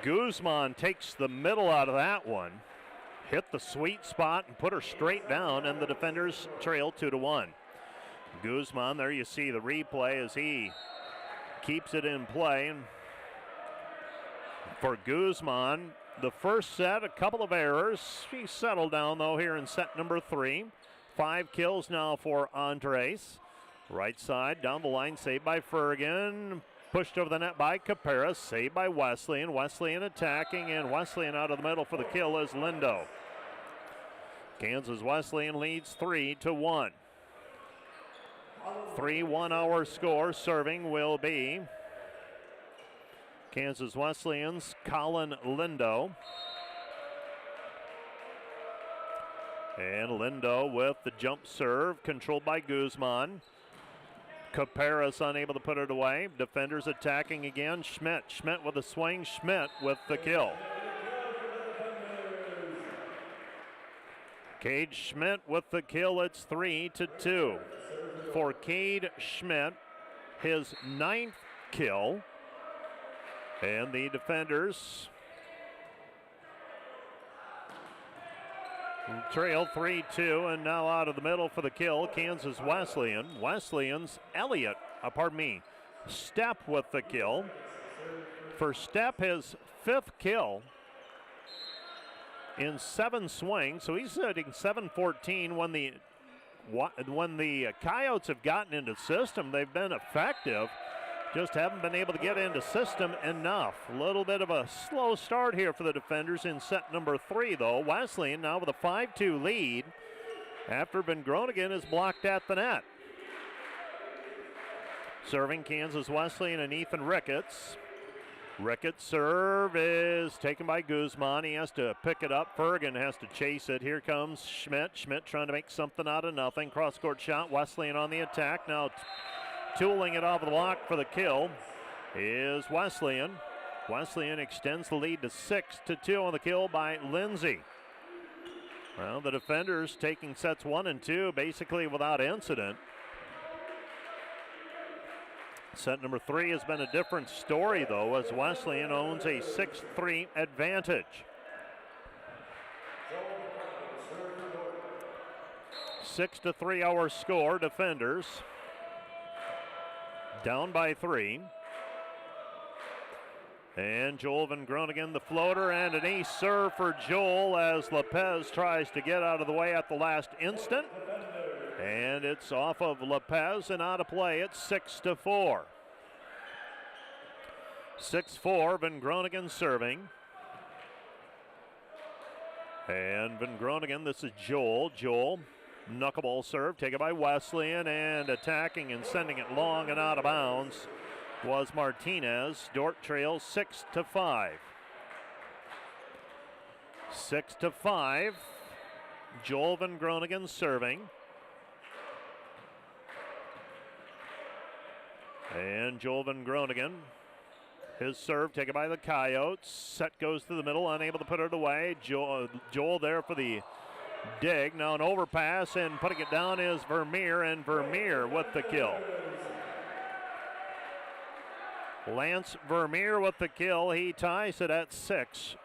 Guzman takes the middle out of that one. Hit the sweet spot and put her straight down, and the defenders trail 2-1. Guzman, there you see the replay as he keeps it in play. And for Guzman, the first set, a couple of errors. She settled down, though, here in set number 3. 5 kills now for Andres. Right side, down the line, saved by Fergan. Pushed over the net by Caparis, saved by Wesleyan. Wesleyan attacking, and Wesleyan out of the middle for the kill is Lindo. Kansas Wesleyan leads 3-1. 3 1-hour score. Serving will be Kansas Wesleyan's Colin Lindo. And Lindo with the jump serve, controlled by Guzman. Caparis unable to put it away. Defenders attacking again. Schmidt with a swing. Schmidt with the kill. Cade Schmidt with the kill. It's 3-2. For Cade Schmidt, his 9th kill. And the defenders trail 3-2, and now out of the middle for the kill, Kansas Wesleyan. Wesleyan's Stepp with the kill. For Stepp, his 5th kill in 7 swings, so he's hitting 7-14. When the Coyotes have gotten into system, they've been effective. Just haven't been able to get into system enough. A little bit of a slow start here for the defenders in set number 3, though. Wesleyan now with a 5-2 lead after Van Groningen is blocked at the net. Serving Kansas Wesleyan and Ethan Ricketts. Ricketts' serve is taken by Guzman. He has to pick it up. Fergan has to chase it. Here comes Schmidt. Schmidt trying to make something out of nothing. Cross-court shot. Wesleyan on the attack. Now tooling it off the block for the kill is Wesleyan. Wesleyan extends the lead to 6-2 on the kill by Lindsay. Well, the defenders taking sets 1 and 2 basically without incident. Set number 3 has been a different story, though, as Wesleyan owns a 6-3 advantage. Six to 3 hour score. Defenders down by 3. And Joel Van Groningen, the floater, and an ace serve for Joel as Lopez tries to get out of the way at the last instant. And it's off of Lopez and out of play. It's 6-4. 6-4, Van Groningen serving. And Van Groningen, this is Joel. Joel, knuckleball serve, taken by Wesleyan, and attacking and sending it long and out of bounds was Martinez. Dordt trails 6-5. 6-5. Joel Van Groningen serving. And Joel Van Groningen, his serve taken by the Coyotes. Set goes to the middle, unable to put it away. Joel there for the dig. Now an overpass, and putting it down is Vermeer, and Vermeer with the kill. Lance Vermeer with the kill. He ties it at 6-6.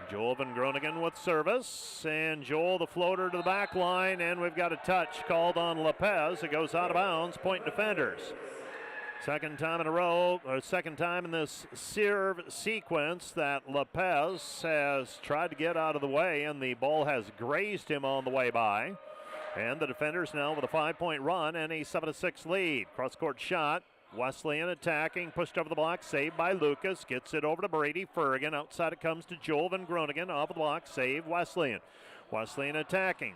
Joel Van Groningen with service, and Joel the floater to the back line, and we've got a touch called on Lopez. It goes out of bounds. Point defenders. Second time in a row, or second time in this serve sequence that Lopez has tried to get out of the way, and the ball has grazed him on the way by. And the defenders now with a 5-point run and a 7-6 lead. Cross-court shot. Wesleyan attacking, pushed over the block, saved by Lucas. Gets it over to Brady Ferrigan. Outside it comes to Joel Van Groningen. Off the block, save Wesleyan. Wesleyan attacking.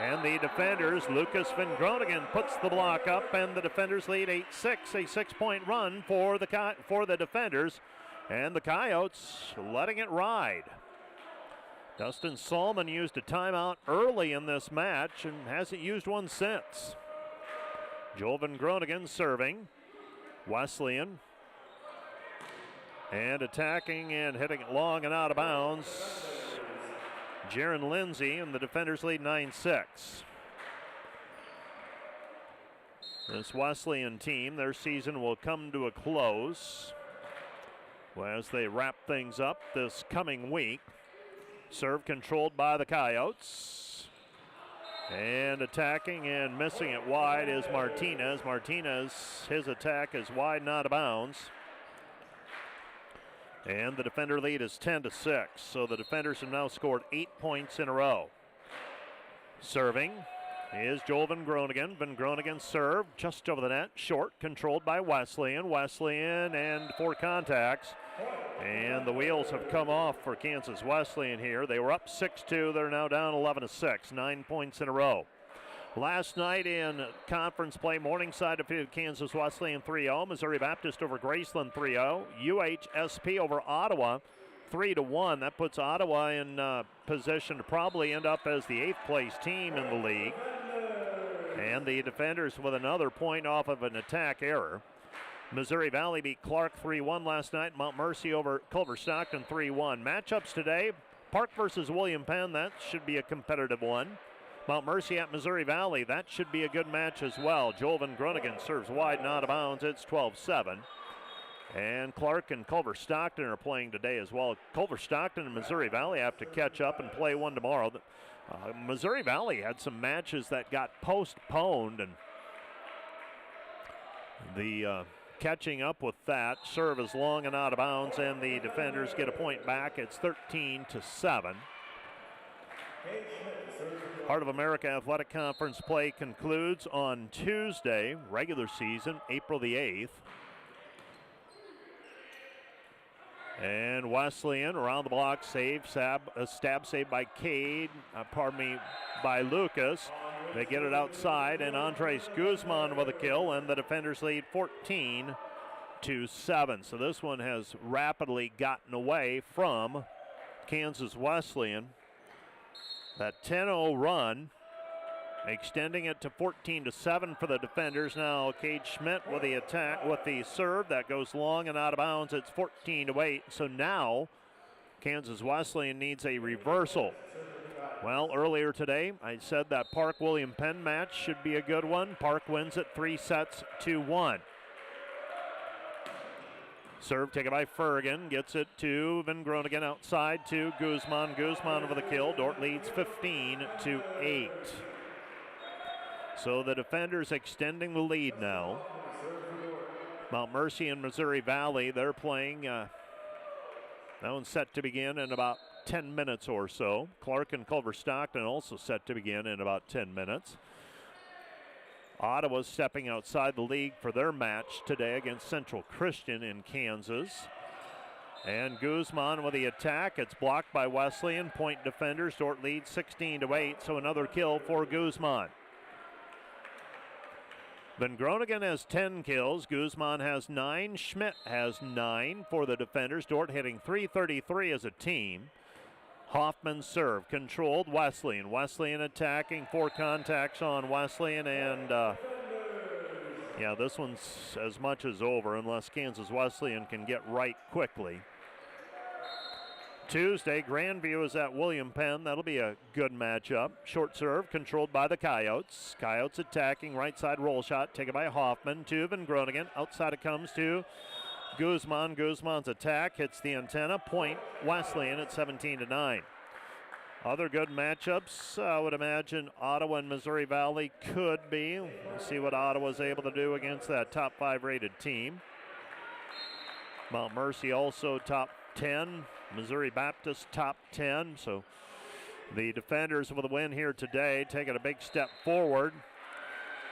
And the defenders, Lucas Van Groningen puts the block up, and the defenders lead 8-6, a 6-point run for the defenders. And the Coyotes letting it ride. Dustin Salmon used a timeout early in this match and hasn't used one since. Joel Van Groningen serving. Wesleyan. And attacking and hitting it long and out of bounds. Jaron Lindsay, and the defenders lead 9-6. This Wesleyan team, their season will come to a close as they wrap things up this coming week. Serve controlled by the Coyotes. And attacking and missing it wide is Martinez. Martinez, his attack is wide and out of bounds. And the defender lead is 10-6. So the defenders have now scored 8 points in a row. Serving is Joel Van Groningen. Van Groningen serve just over the net. Short, controlled by Wesleyan. Wesleyan and 4 contacts. And the wheels have come off for Kansas Wesleyan here. They were up 6-2. They're now down 11-6. 9 points in a row. Last night in conference play, Morningside defeated Kansas Wesleyan 3-0. Missouri Baptist over Graceland 3-0. UHSP over Ottawa 3-1. That puts Ottawa in position to probably end up as the 8th place team in the league. And the defenders with another point off of an attack error. Missouri Valley beat Clark 3-1 last night. Mount Mercy over Culver Stockton 3-1. Matchups today, Park versus William Penn. That should be a competitive one. Mount Mercy at Missouri Valley. That should be a good match as well. Joel Van Groningen serves wide and out of bounds. It's 12-7. And Clark and Culver Stockton are playing today as well. Culver Stockton and Missouri Valley have to catch up and play one tomorrow. Missouri Valley had some matches that got postponed, and the catching up with that. Serve is long and out of bounds, and the defenders get a point back. It's 13-7. Heart of America Athletic Conference play concludes on Tuesday, regular season, April the 8th. And Wesleyan around the block, save, stab save by by Lucas. They get it outside, and Andres Guzman with a kill, and the defenders lead 14-7. So this one has rapidly gotten away from Kansas Wesleyan. That 10-0 run, extending it to 14-7 for the defenders. Now Cade Schmidt with the attack, with the serve that goes long and out of bounds. It's 14-8. So now Kansas Wesleyan needs a reversal. Well, earlier today I said that Park William Penn match should be a good one. Park wins it 3-1. Serve taken by Ferrigan, gets it to Van Groningen outside to Guzman. Guzman with a kill. Dordt leads 15-8. So the defenders extending the lead now. Mount Mercy and Missouri Valley, they're playing. That one's set to begin in about 10 minutes or so. Clark and Culver Stockton also set to begin in about 10 minutes. Ottawa stepping outside the league for their match today against Central Christian in Kansas. And Guzman with the attack. It's blocked by Wesleyan. Point defenders. Dordt leads 16-8, so another kill for Guzman. Van Groningen has 10 kills. Guzman has 9. Schmidt has 9 for the defenders. Dordt hitting .333 as a team. Hoffman serve, controlled Wesleyan. Wesleyan attacking, 4 contacts on Wesleyan, and yeah, this one's as much as over unless Kansas Wesleyan can get right quickly. Tuesday, Grandview is at William Penn. That'll be a good matchup. Short serve, controlled by the Coyotes. Coyotes attacking, right side roll shot, taken by Hoffman to Van Groningen. Outside it comes to Guzman. Guzman's attack hits the antenna. Point Wesleyan at 17-9. Other good matchups, I would imagine Ottawa and Missouri Valley could be. We'll see what Ottawa's able to do against that top 5 rated team. Mount Mercy also top 10. Missouri Baptist top 10. So the defenders with a win here today, taking a big step forward.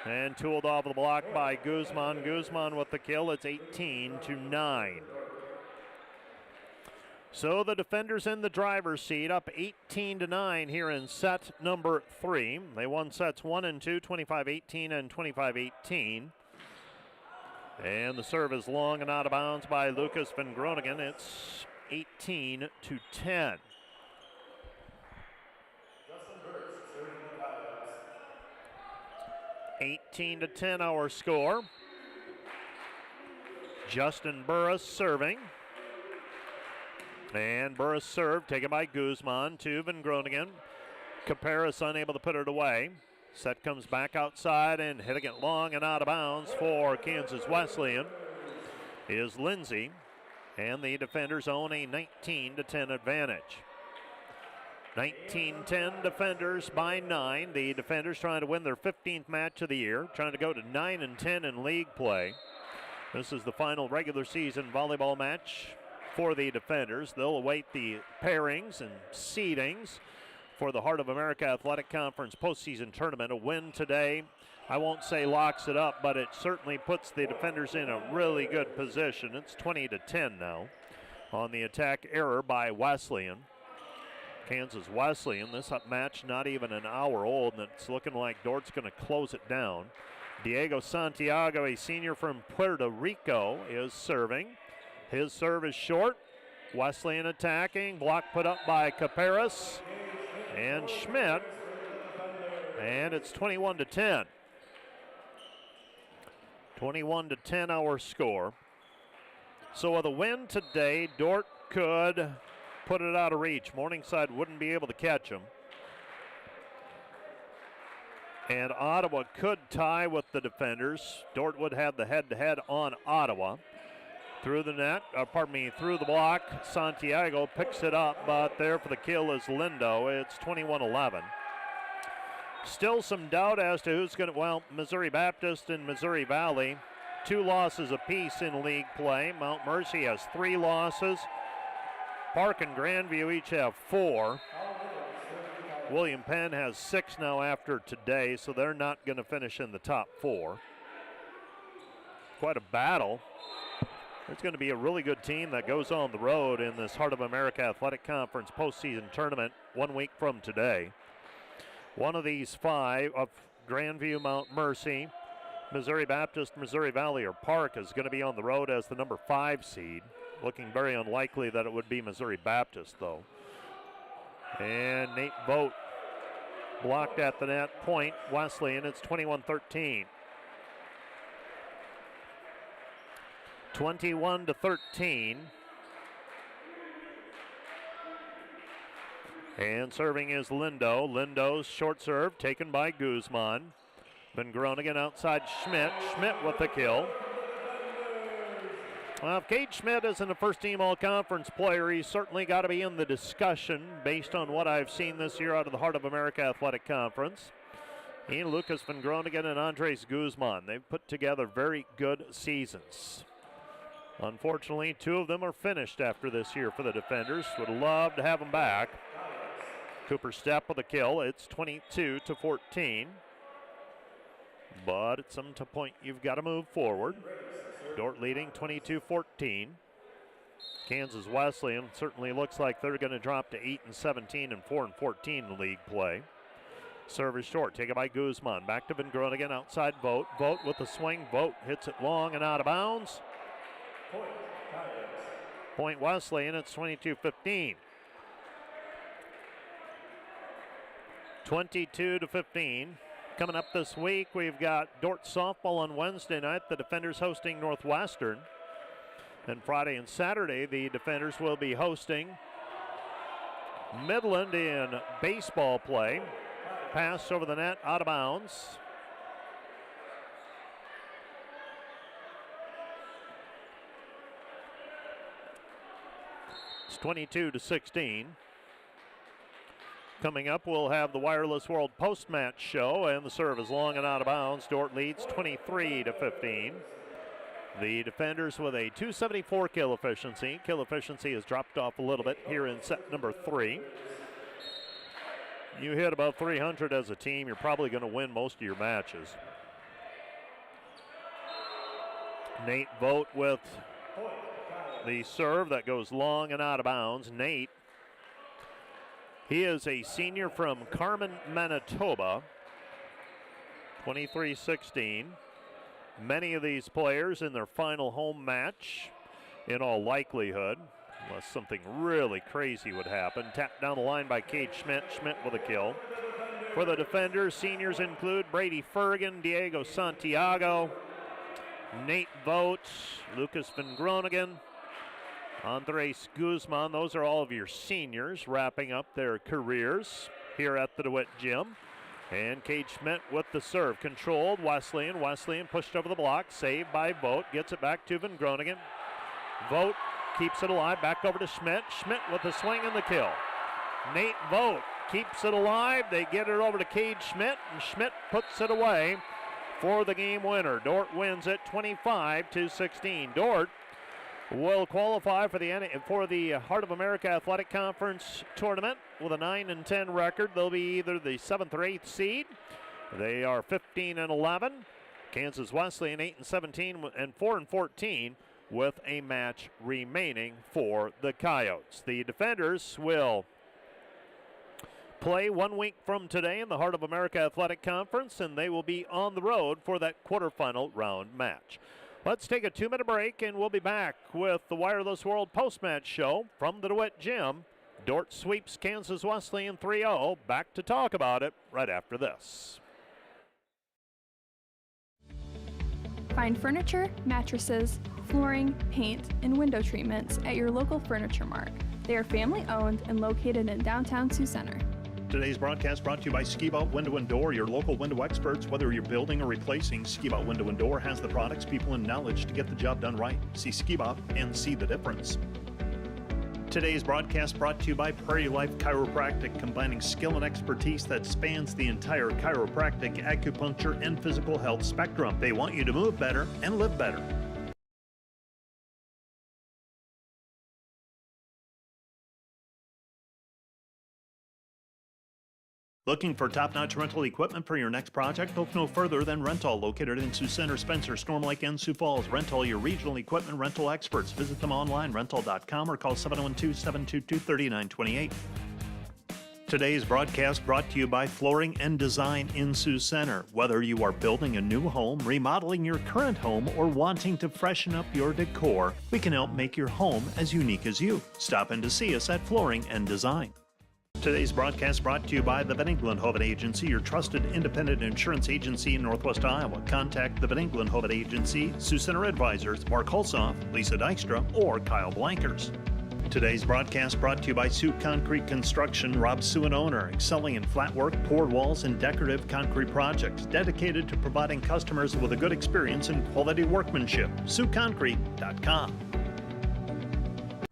And tooled off the block by Guzman. Guzman with the kill. It's 18-9. So the defenders in the driver's seat, up 18-9 here in set number 3. They won sets 1 and 2, 25-18 and 25-18. And the serve is long and out of bounds by Lucas Van Groningen. It's 18-10. 18-10 our score. Justin Burris serving. And Burris serve taken by Guzman to Van Groningen. Caparis unable to put it away. Set comes back outside and hitting it long and out of bounds for Kansas Wesleyan is Lindsay. And the defenders own a 19-10 advantage. 19-10 defenders by 9. The defenders trying to win their 15th match of the year, trying to go to 9-10 in league play. This is the final regular season volleyball match for the defenders. They'll await the pairings and seedings for the Heart of America Athletic Conference postseason tournament. A win today, I won't say locks it up, but it certainly puts the defenders in a really good position. It's 20-10 now on the attack error by Wesleyan. Kansas Wesleyan, this match not even an hour old, and it's looking like Dordt's going to close it down. Diego Santiago, a senior from Puerto Rico, is serving. His serve is short. Wesleyan attacking. Block put up by Caparis and Schmidt. And it's 21-10. 21-10 our score. So with a win today, Dordt could put it out of reach. Morningside wouldn't be able to catch them. And Ottawa could tie with the defenders. Dordt would have the head-to-head on Ottawa. Through the net, through the block. Santiago picks it up, but there for the kill is Lindo. It's 21-11. Still some doubt as to who's going to, well, Missouri Baptist and Missouri Valley, 2 losses apiece in league play. Mount Mercy has 3 losses. Park and Grandview each have 4. William Penn has 6 now after today, so they're not going to finish in the top 4. Quite a battle. There's going to be a really good team that goes on the road in this Heart of America Athletic Conference postseason tournament 1 week from today. One of these 5 of Grandview, Mount Mercy, Missouri Baptist, Missouri Valley, or Park is going to be on the road as the number 5 seed. Looking very unlikely that it would be Missouri Baptist, though. And Nate Vogt blocked at the net. Point Wesleyan. It's 21-13. 21-13. And serving is Lindo. Lindo's short serve taken by Guzman. Van Groningen outside Schmidt. Schmidt with the kill. Well, if Cade Schmidt isn't a first-team all-conference player, he's certainly got to be in the discussion based on what I've seen this year out of the Heart of America Athletic Conference. He, Lucas Van Groningen, and Andres Guzman, they've put together very good seasons. Unfortunately, 2 of them are finished after this year for the defenders. Would love to have them back. Cooper Stepp with a kill. It's 22-14. But at some point, you've got to move forward. Dordt leading 22-14. Kansas Wesleyan certainly looks like they're going to drop to 8-17 and 4-14 in league play. Service short, taken by Guzman. Back to Van Groningen, outside Vogt. Vogt with the swing. Vogt hits it long and out of bounds. Point Wesleyan, it's 22-15. 22-15. Coming up this week, we've got Dordt softball on Wednesday night. The defenders hosting Northwestern. And Friday and Saturday, the defenders will be hosting Midland in baseball play. Pass over the net, out of bounds. It's 22-16. Coming up, we'll have the Wireless World post-match show, and the serve is long and out of bounds. Dordt leads 23-15. The defenders with a 274 kill efficiency. Kill efficiency has dropped off a little bit here in set number 3. You hit about 300 as a team, you're probably going to win most of your matches. Nate Vogt with the serve that goes long and out of bounds. Nate, he is a senior from Carmen, Manitoba, 23-16. Many of these players in their final home match, in all likelihood, unless something really crazy would happen. Tapped down the line by Cade Schmidt. Schmidt with a kill. For the defenders, seniors include Brady Fergan, Diego Santiago, Nate Vogt, Lucas Van Groningen, Andres Guzman. Those are all of your seniors wrapping up their careers here at the DeWitt Gym. And Cade Schmidt with the serve. Controlled, Wesleyan. Wesleyan pushed over the block. Saved by Vogt. Gets it back to Van Groningen. Vogt keeps it alive. Back over to Schmidt. Schmidt with the swing and the kill. Nate Vogt keeps it alive. They get it over to Cade Schmidt, and Schmidt puts it away for the game winner. Dordt wins it 25-16. Dordt will qualify for the Heart of America Athletic Conference tournament with a 9-10 record. They'll be either the 7th or 8th seed. They are 15-11. Kansas Wesleyan 8-17 and 4-14 with a match remaining for the Coyotes. The defenders will play 1 week from today in the Heart of America Athletic Conference, and they will be on the road for that quarterfinal round match. Let's take a 2-minute break, and we'll be back with the Wireless World post-match show from the DeWitt Gym. Dordt sweeps Kansas Wesleyan 3-0. Back to talk about it right after this. Find furniture, mattresses, flooring, paint, and window treatments at your local Furniture Mart. They are family-owned and located in downtown Sioux Center. Today's broadcast brought to you by Ski-Bout Window and Door, your local window experts. Whether you're building or replacing, Ski-Bout Window and Door has the products, people, and knowledge to get the job done right. See Ski-Bout and see the difference. Today's broadcast brought to you by Prairie Life Chiropractic, combining skill and expertise that spans the entire chiropractic, acupuncture, and physical health spectrum. They want you to move better and live better. Looking for top-notch rental equipment for your next project? Look no further than Rental, located in Sioux Center, Spencer, Storm Lake, and Sioux Falls. Rental, your regional equipment rental experts. Visit them online, rental.com, or call 712-722-3928. Today's broadcast brought to you by Flooring and Design in Sioux Center. Whether you are building a new home, remodeling your current home, or wanting to freshen up your decor, we can help make your home as unique as you. Stop in to see us at Flooring and Design. Today's broadcast brought to you by the Van Engelen-Hovet Agency, your trusted independent insurance agency in Northwest Iowa. Contact the Van Engelen-Hovet Agency, Sioux Center Advisors, Mark Hulsoff, Lisa Dykstra, or Kyle Blankers. Today's broadcast brought to you by Sioux Concrete Construction, Rob Sioux and owner, excelling in flat work, poured walls, and decorative concrete projects, dedicated to providing customers with a good experience and quality workmanship. SiouxConcrete.com.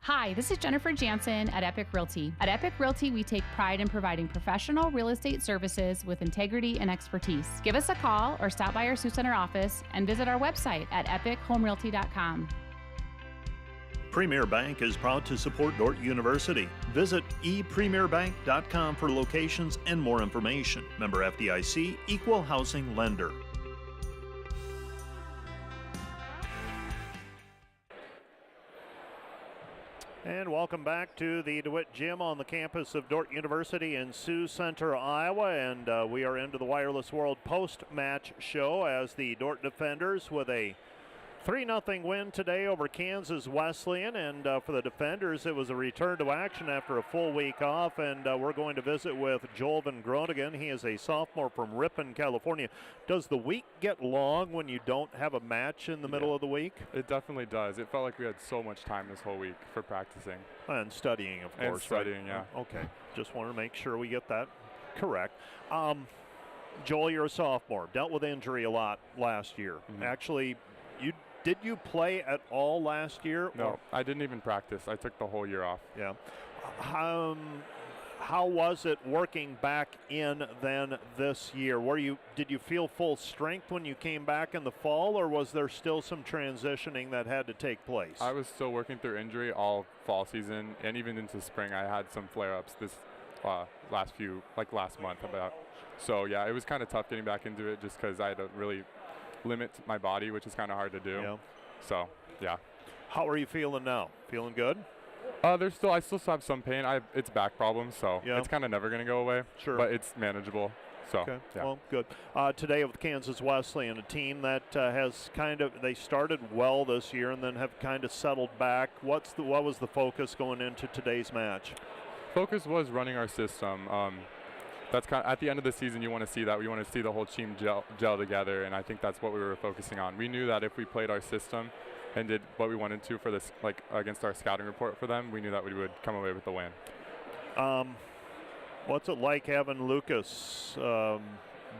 Hi, this is Jennifer Jansen at Epic Realty. At Epic Realty, we take pride in providing professional real estate services with integrity and expertise. Give us a call or stop by our Sioux Center office and visit our website at epichomerealty.com. Premier Bank is proud to support Dordt University. Visit epremierbank.com for locations and more information. Member FDIC, Equal Housing Lender. And welcome back to the DeWitt Gym on the campus of Dordt University in Sioux Center, Iowa. And we are into the Wireless World post-match show as the Dordt defenders with a 3-0 win today over Kansas Wesleyan. And for the defenders, it was a return to action after a full week off. And we're going to visit with Joel Van Groningen. He is a sophomore from Ripon, California. Does the week get long when you don't have a match in the middle of the week? It definitely does. It felt like we had so much time this whole week for practicing. And studying, of course. And studying, right? yeah. Okay. Just want to make sure we get that correct. Joel, you're a sophomore. Dealt with injury a lot last year. Mm-hmm. Actually, did you play at all last year? No, I didn't even practice. I took the whole year off. Yeah. How was it working back in then this year? Did you feel full strength when you came back in the fall, or was there still some transitioning that had to take place? I was still working through injury all fall season, and even into spring I had some flare-ups this last month about. So yeah, it was kind of tough getting back into it just because I had to really limit my body, which is kind of hard to do. Yeah. So yeah. How are you feeling now? Feeling good? I still have some pain. It's back problems, so yeah. It's kind of never going to go away. Sure. But it's manageable. So, okay. Yeah. Well, good. Today with Kansas Wesleyan, a team that has they started well this year and then have kind of settled back. What was the focus going into today's match? Focus was running our system. That's at the end of the season, you want to see that. We want to see the whole team gel together, and I think that's what we were focusing on. We knew that if we played our system and did what we wanted to for this, like against our scouting report for them, we knew that we would come away with the win. What's it like having Lucas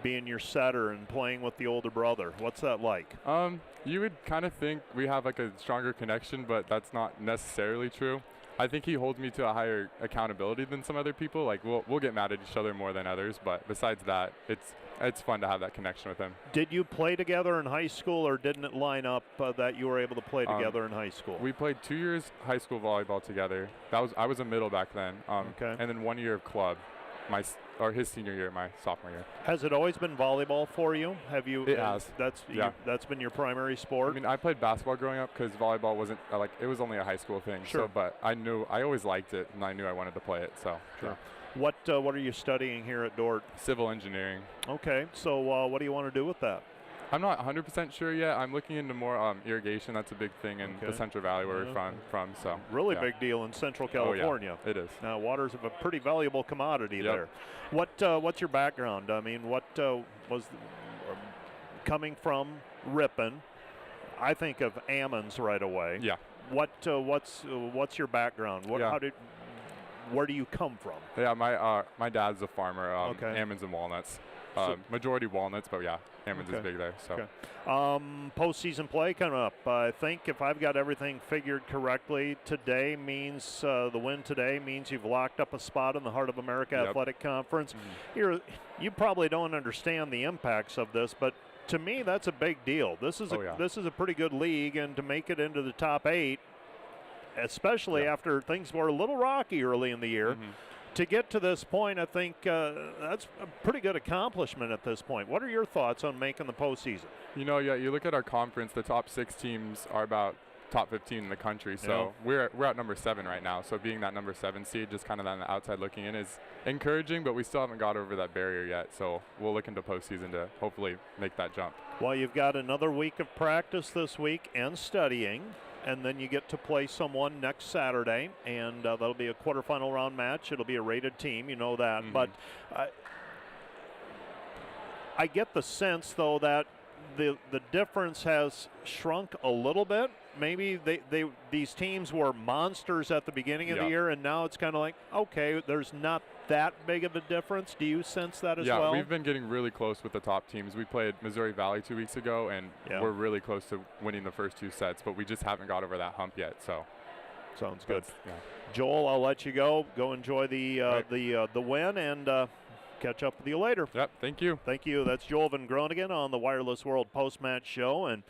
being your setter and playing with the older brother? What's that like? You would kind of think we have like a stronger connection, but that's not necessarily true. I think he holds me to a higher accountability than some other people. Like we'll get mad at each other more than others, but besides that, it's fun to have that connection with him. Did you play together in high school, or didn't it line up that you were able to play together in high school? We played 2 years high school volleyball together. I was a middle back then. Okay. And then 1 year of club, his senior year, my sophomore year. Has it always been volleyball for you? Have you? It has. That's been your primary sport. I mean, I played basketball growing up because volleyball wasn't it was only a high school thing. Sure. So, but I always liked it, and I knew I wanted to play it. So. Sure. Yeah. What are you studying here at Dordt? Civil engineering. Okay. So what do you want to do with that? I'm not 100% sure yet. I'm looking into more irrigation. That's a big thing in the Central Valley where we're from. So really big deal in Central California. Oh, yeah. It is. Now, water's a pretty valuable commodity there. What's your background? I mean, what was coming from Ripon? I think of Ammons right away. Yeah. What's your background? Where do you come from? Yeah, my dad's a farmer. Ammons and walnuts. Majority walnuts, but yeah, Ammons is big there. So, postseason play coming up. I think if I've got everything figured correctly, today means the win today means you've locked up a spot in the Heart of America Athletic Conference. Mm-hmm. You probably don't understand the impacts of this, but to me, that's a big deal. This is a pretty good league, and to make it into the top 8, especially after things were a little rocky early in the year. Mm-hmm. To get to this point, I think that's a pretty good accomplishment at this point. What are your thoughts on making the postseason? You look at our conference, the top 6 teams are about top 15 in the country. So we're at number 7 right now. So being that number 7 seed, just kind of on the outside looking in, is encouraging, but we still haven't got over that barrier yet. So we'll look into postseason to hopefully make that jump. Well, you've got another week of practice this week and studying. And then you get to play someone next Saturday, and that'll be a quarterfinal round match. It'll be a rated team, you know that. Mm-hmm. But I get the sense, though, that the difference has shrunk a little bit. Maybe these teams were monsters at the beginning of the year, and now it's kind of like, okay, there's not that big of a difference. Do you sense that as well? Yeah, we've been getting really close with the top teams. We played Missouri Valley 2 weeks ago, and we're really close to winning the first 2 sets, but we just haven't got over that hump yet. So, sounds good. Joel, I'll let you go. Go enjoy the win, and catch up with you later. Yep, thank you. Thank you. That's Joel Van Groningen on the Wireless World post-match show, and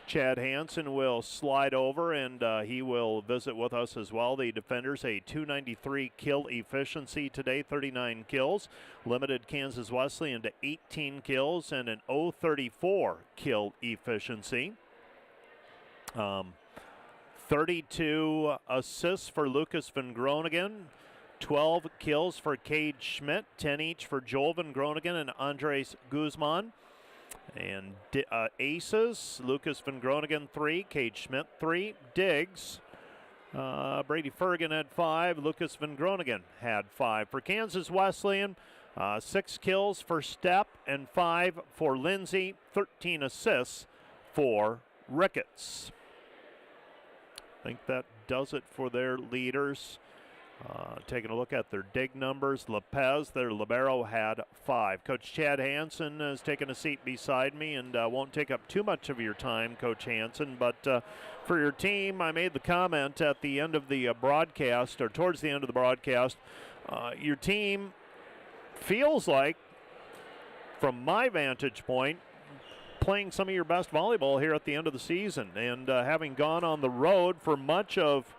Chad Hansen will slide over, and he will visit with us as well. The defenders, a 293 kill efficiency today, 39 kills. Limited Kansas Wesleyan to 18 kills and an 034 kill efficiency. 32 assists for Lucas Van Groningen. 12 kills for Cade Schmidt, 10 each for Joel Van Groningen and Andres Guzman. And aces, Lucas Van Groningen 3, Cade Schmidt 3, Diggs. Brady Fergan had 5, Lucas Van Groningen had 5. For Kansas Wesleyan, 6 kills for Stepp and 5 for Lindsay, 13 assists for Ricketts. I think that does it for their leaders. Taking a look at their dig numbers, Lopez, their libero, had 5. Coach Chad Hansen has taken a seat beside me and won't take up too much of your time, Coach Hansen. But for your team, I made the comment at the end of the broadcast, or towards the end of the broadcast, Your team feels like, from my vantage point, playing some of your best volleyball here at the end of the season. And having gone on the road for much of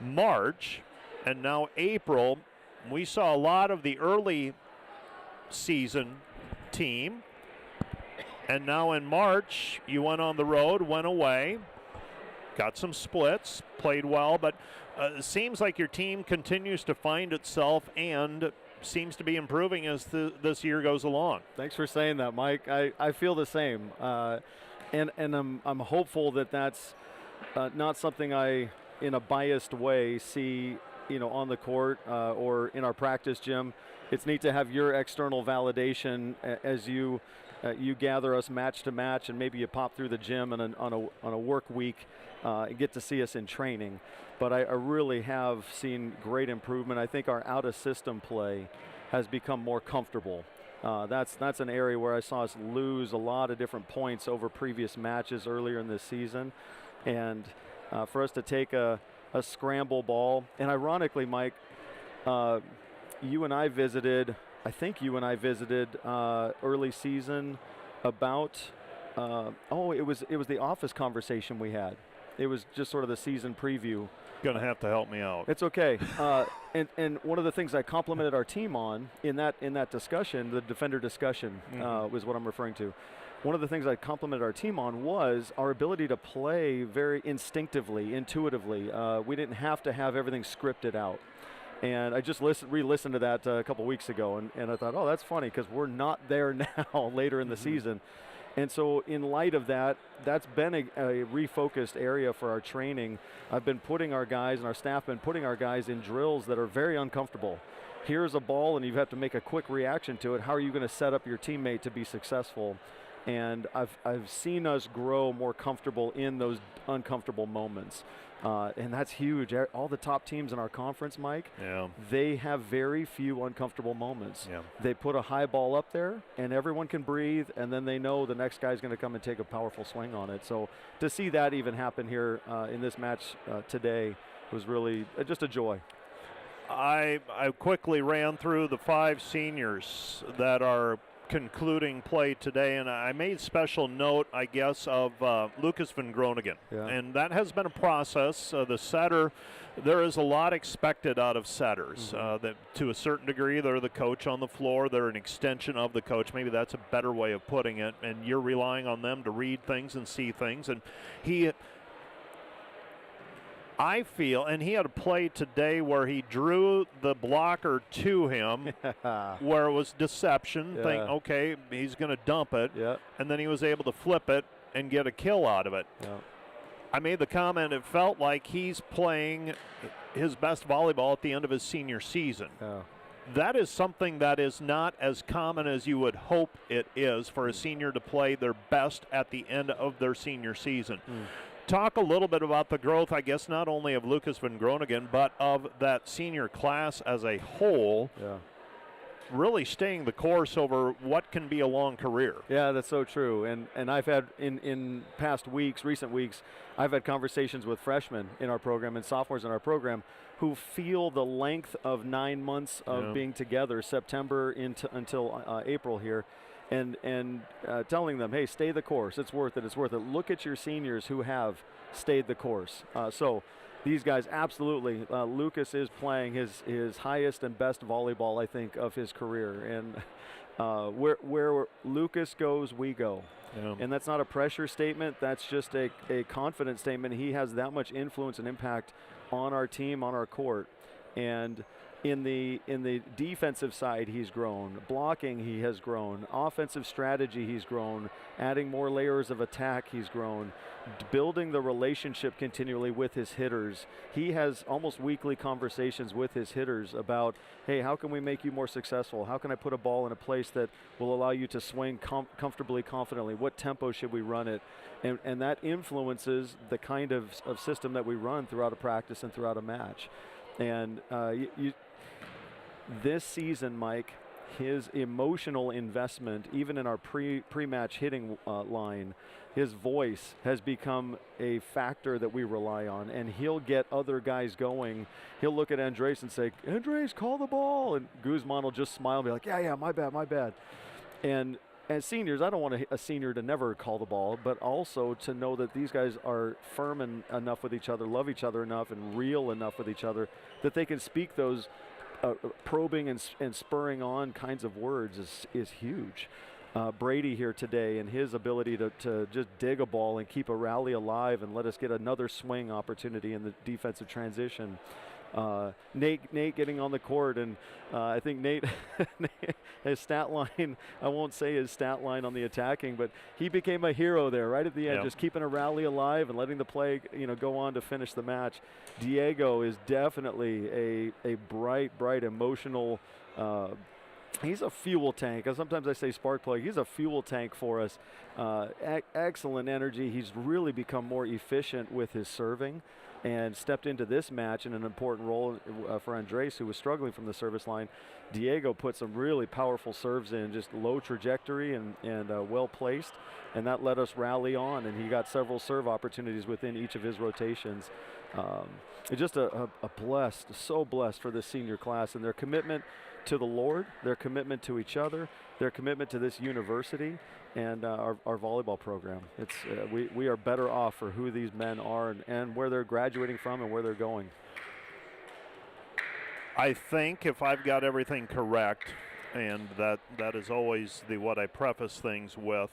March and now April, we saw a lot of the early season team. And now in March, you went on the road, went away, got some splits, played well, but it seems like your team continues to find itself and seems to be improving as this year goes along. Thanks for saying that, Mike. I feel the same, and I'm hopeful that that's not something I, in a biased way, see on the court or in our practice gym. It's neat to have your external validation as you gather us match to match, and maybe you pop through the gym on a work week and get to see us in training. But I really have seen great improvement. I think our out-of-system play has become more comfortable. That's an area where I saw us lose a lot of different points over previous matches earlier in this season. And for us to take a scramble ball, and ironically, Mike, you and I visited early season about, it was the office conversation we had. It was just sort of the season preview. Gonna have to help me out. It's okay. And one of the things I complimented our team on in that discussion, the defender discussion, was what I'm referring to. One of the things I complimented our team on was our ability to play very instinctively, intuitively. We didn't have to have everything scripted out. And I just re-listened to that a couple weeks ago, and I thought, oh, that's funny, because we're not there now later in the season. And so in light of that, that's been a refocused area for our training. I've been putting our guys, and our staff been putting our guys in drills that are very uncomfortable. Here's a ball, and you have to make a quick reaction to it. How are you going to set up your teammate to be successful? And I've seen us grow more comfortable in those uncomfortable moments. And that's huge. All the top teams in our conference, Mike, they have very few uncomfortable moments. They put a high ball up there, and everyone can breathe, and then they know the next guy's going to come and take a powerful swing on it. So to see that even happen here in this match today was really just a joy. I quickly ran through the 5 seniors that are concluding play today, and I made special note, I guess, of Lucas Van Groningen. And that has been a process. The setter, there is a lot expected out of setters. That to a certain degree, they're the coach on the floor. They're an extension of the coach. Maybe that's a better way of putting it. And you're relying on them to read things and see things. And I feel, and he had a play today where he drew the blocker to him, where it was deception. Think, okay, he's going to dump it, and then he was able to flip it and get a kill out of it. I made the comment, it felt like he's playing his best volleyball at the end of his senior season. That is something that is not as common as you would hope it is for a senior to play their best at the end of their senior season. Talk a little bit about the growth, I guess, not only of Lucas Van Groningen, but of that senior class as a whole, really staying the course over what can be a long career. Yeah, that's so true. And I've had, in past weeks, recent weeks, I've had conversations with freshmen in our program and sophomores in our program who feel the length of 9 months of being together, September until April here, and telling them, hey, stay the course. It's worth it. It's worth it. Look at your seniors who have stayed the course. So these guys, absolutely. Lucas is playing his highest and best volleyball, I think, of his career. And where Lucas goes, we go. And that's not a pressure statement. That's just a confidence statement. He has that much influence and impact on our team, on our court. And in the defensive side, he's grown. Blocking, he has grown. Offensive strategy, he's grown. Adding more layers of attack, he's grown. Building the relationship continually with his hitters. He has almost weekly conversations with his hitters about, hey, how can we make you more successful? How can I put a ball in a place that will allow you to swing comfortably, confidently? What tempo should we run it? And that influences the kind of system that we run throughout a practice and throughout a match. And this season, Mike, his emotional investment, even in our pre-match hitting line, his voice has become a factor that we rely on, and he'll get other guys going. He'll look at Andres and say, Andres, call the ball, and Guzman will just smile and be like, yeah, my bad. And as seniors, I don't want a senior to never call the ball, but also to know that these guys are firm enough with each other, love each other enough, and real enough with each other that they can speak those probing and spurring on kinds of words is huge. Brady here today and his ability to just dig a ball and keep a rally alive and let us get another swing opportunity in the defensive transition. Nate getting on the court, and I think Nate, his stat line, I won't say his stat line on the attacking, but he became a hero there right at the end, just keeping a rally alive and letting the play go on to finish the match. Diego is definitely a bright, emotional, he's a fuel tank. Sometimes I say spark plug. He's a fuel tank for us. Excellent energy. He's really become more efficient with his serving and stepped into this match in an important role for Andres, who was struggling from the service line. Diego put some really powerful serves in, just low trajectory and well placed, and that let us rally on, and he got several serve opportunities within each of his rotations. It's just so blessed for this senior class and their commitment to the Lord, their commitment to each other, their commitment to this university, and our volleyball program. It's we are better off for who these men are and where they're graduating from and where they're going. I think if I've got everything correct, and that is always what I preface things with,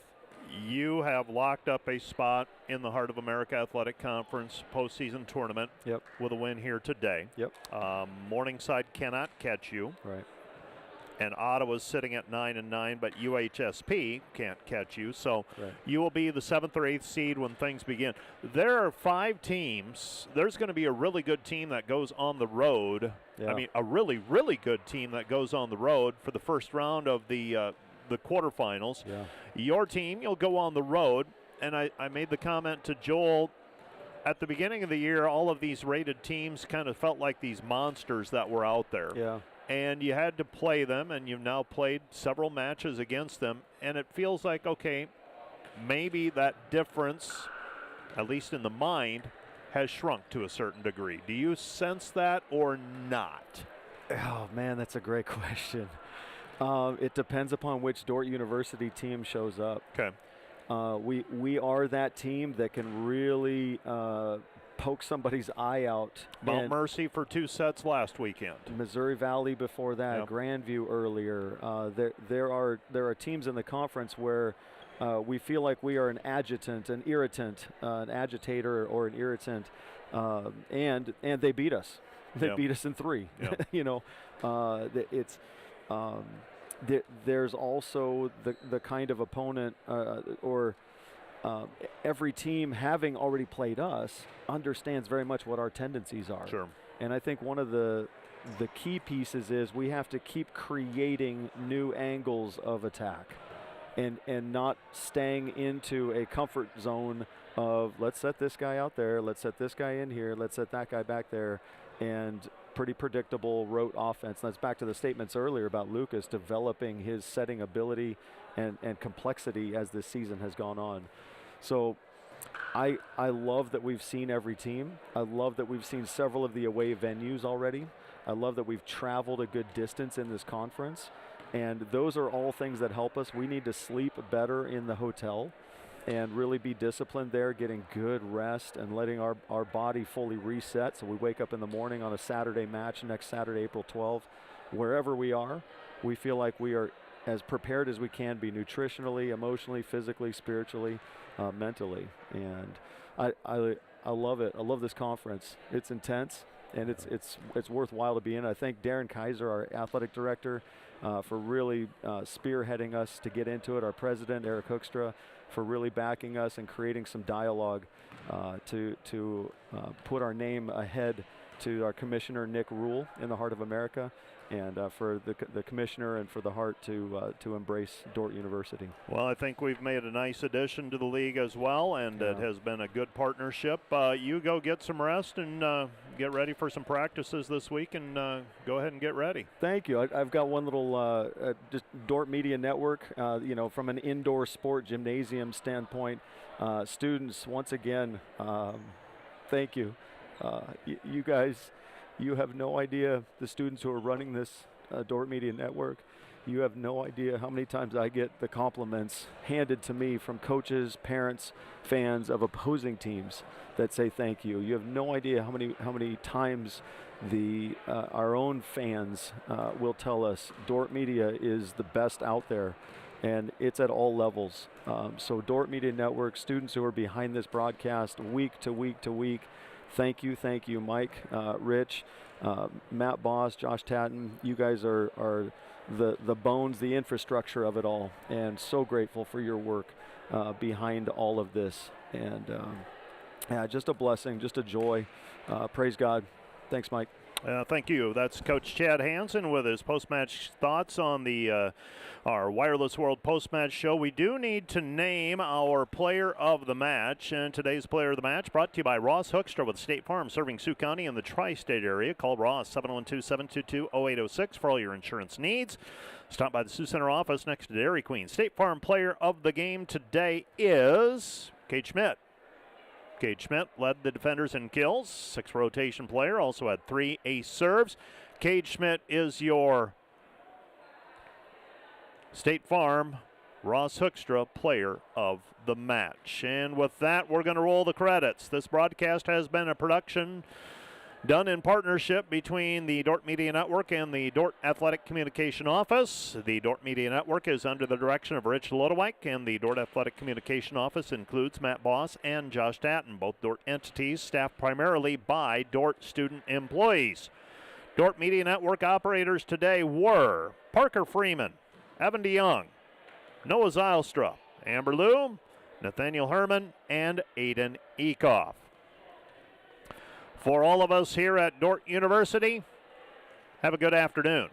you have locked up a spot in the Heart of America Athletic Conference postseason tournament with a win here today. Morningside cannot catch you. Right. And Ottawa's sitting at 9-9, but UHSP can't catch you. So you will be the 7th or 8th seed when things begin. There are 5 teams. There's going to be a really good team that goes on the road. I mean, a really, really good team that goes on the road for the first round of the quarterfinals. Your team, you'll go on the road. And I made the comment to Joel, at the beginning of the year, all of these rated teams kind of felt like these monsters that were out there. And you had to play them, and you've now played several matches against them, and it feels like, okay, maybe that difference, at least in the mind, has shrunk to a certain degree. Do you sense that or not? Oh, man, that's a great question. It depends upon which Dordt University team shows up. Okay. We are that team that can really poke somebody's eye out. Mount Mercy for 2 sets last weekend. Missouri Valley before that. Grandview earlier. There are teams in the conference where we feel like we are an adjutant, an irritant, an agitator or an irritant, and they beat us. They beat us in 3. There's also the kind of opponent every team, having already played us, understands very much what our tendencies are. Sure. And I think one of the key pieces is we have to keep creating new angles of attack and not staying into a comfort zone of let's set this guy out there, let's set this guy in here, let's set that guy back there, and pretty predictable rote offense. That's back to the statements earlier about Lucas developing his setting ability and complexity as this season has gone on. So I love that we've seen every team. I love that we've seen several of the away venues already. I love that we've traveled a good distance in this conference. And those are all things that help us. We need to sleep better in the hotel and really be disciplined there, getting good rest and letting our body fully reset. So we wake up in the morning on a Saturday match next Saturday, April 12th. Wherever we are, we feel like we are as prepared as we can be nutritionally, emotionally, physically, spiritually, mentally. And I love it. I love this conference. It's intense, and it's worthwhile to be in. I thank Darren Kaiser, our athletic director, for really spearheading us to get into it. Our president, Eric Hoekstra, for really backing us and creating some dialogue to put our name ahead to our commissioner, Nick Rule, in the Heart of America, and for the commissioner and for the Heart to embrace Dordt University. Well, I think we've made a nice addition to the league as well, and it has been a good partnership. You go get some rest and get ready for some practices this week, and go ahead and get ready. Thank you. I've got one little just Dordt Media Network, from an indoor sport gymnasium standpoint. Students, once again, thank you. You guys, you have no idea, the students who are running this Dordt Media Network, you have no idea how many times I get the compliments handed to me from coaches, parents, fans of opposing teams that say thank you. You have no idea how many times our own fans will tell us Dordt Media is the best out there, and it's at all levels. So Dordt Media Network, students who are behind this broadcast week to week to week, thank you, Mike, Rich, Matt Boss, Josh Tatton. You guys are the bones, the infrastructure of it all, and so grateful for your work behind all of this. And just a blessing, just a joy. Praise God. Thanks, Mike. Thank you. That's Coach Chad Hansen with his post-match thoughts on the our Wireless World post-match show. We do need to name our player of the match, and today's player of the match brought to you by Ross Hoekstra with State Farm, serving Sioux County and the tri-state area. Call Ross 712-722-0806 for all your insurance needs. Stop by the Sioux Center office next to Dairy Queen. State Farm player of the game today is Kate Schmidt. Kate Schmidt led the defenders in kills, 6 rotation player, also had 3 ace serves. Kate Schmidt is your State Farm Ross Hoekstra player of the match. And with that, we're going to roll the credits. This broadcast has been a production done in partnership between the Dordt Media Network and the Dordt Athletic Communication Office. The Dordt Media Network is under the direction of Rich Lodewijk, and the Dordt Athletic Communication Office includes Matt Boss and Josh Tatton, both Dordt entities staffed primarily by Dordt student employees. Dordt Media Network operators today were Parker Freeman, Evan DeYoung, Noah Zylstra, Amber Liu, Nathaniel Herman, and Aiden Ekoff. For all of us here at Dordt University, have a good afternoon.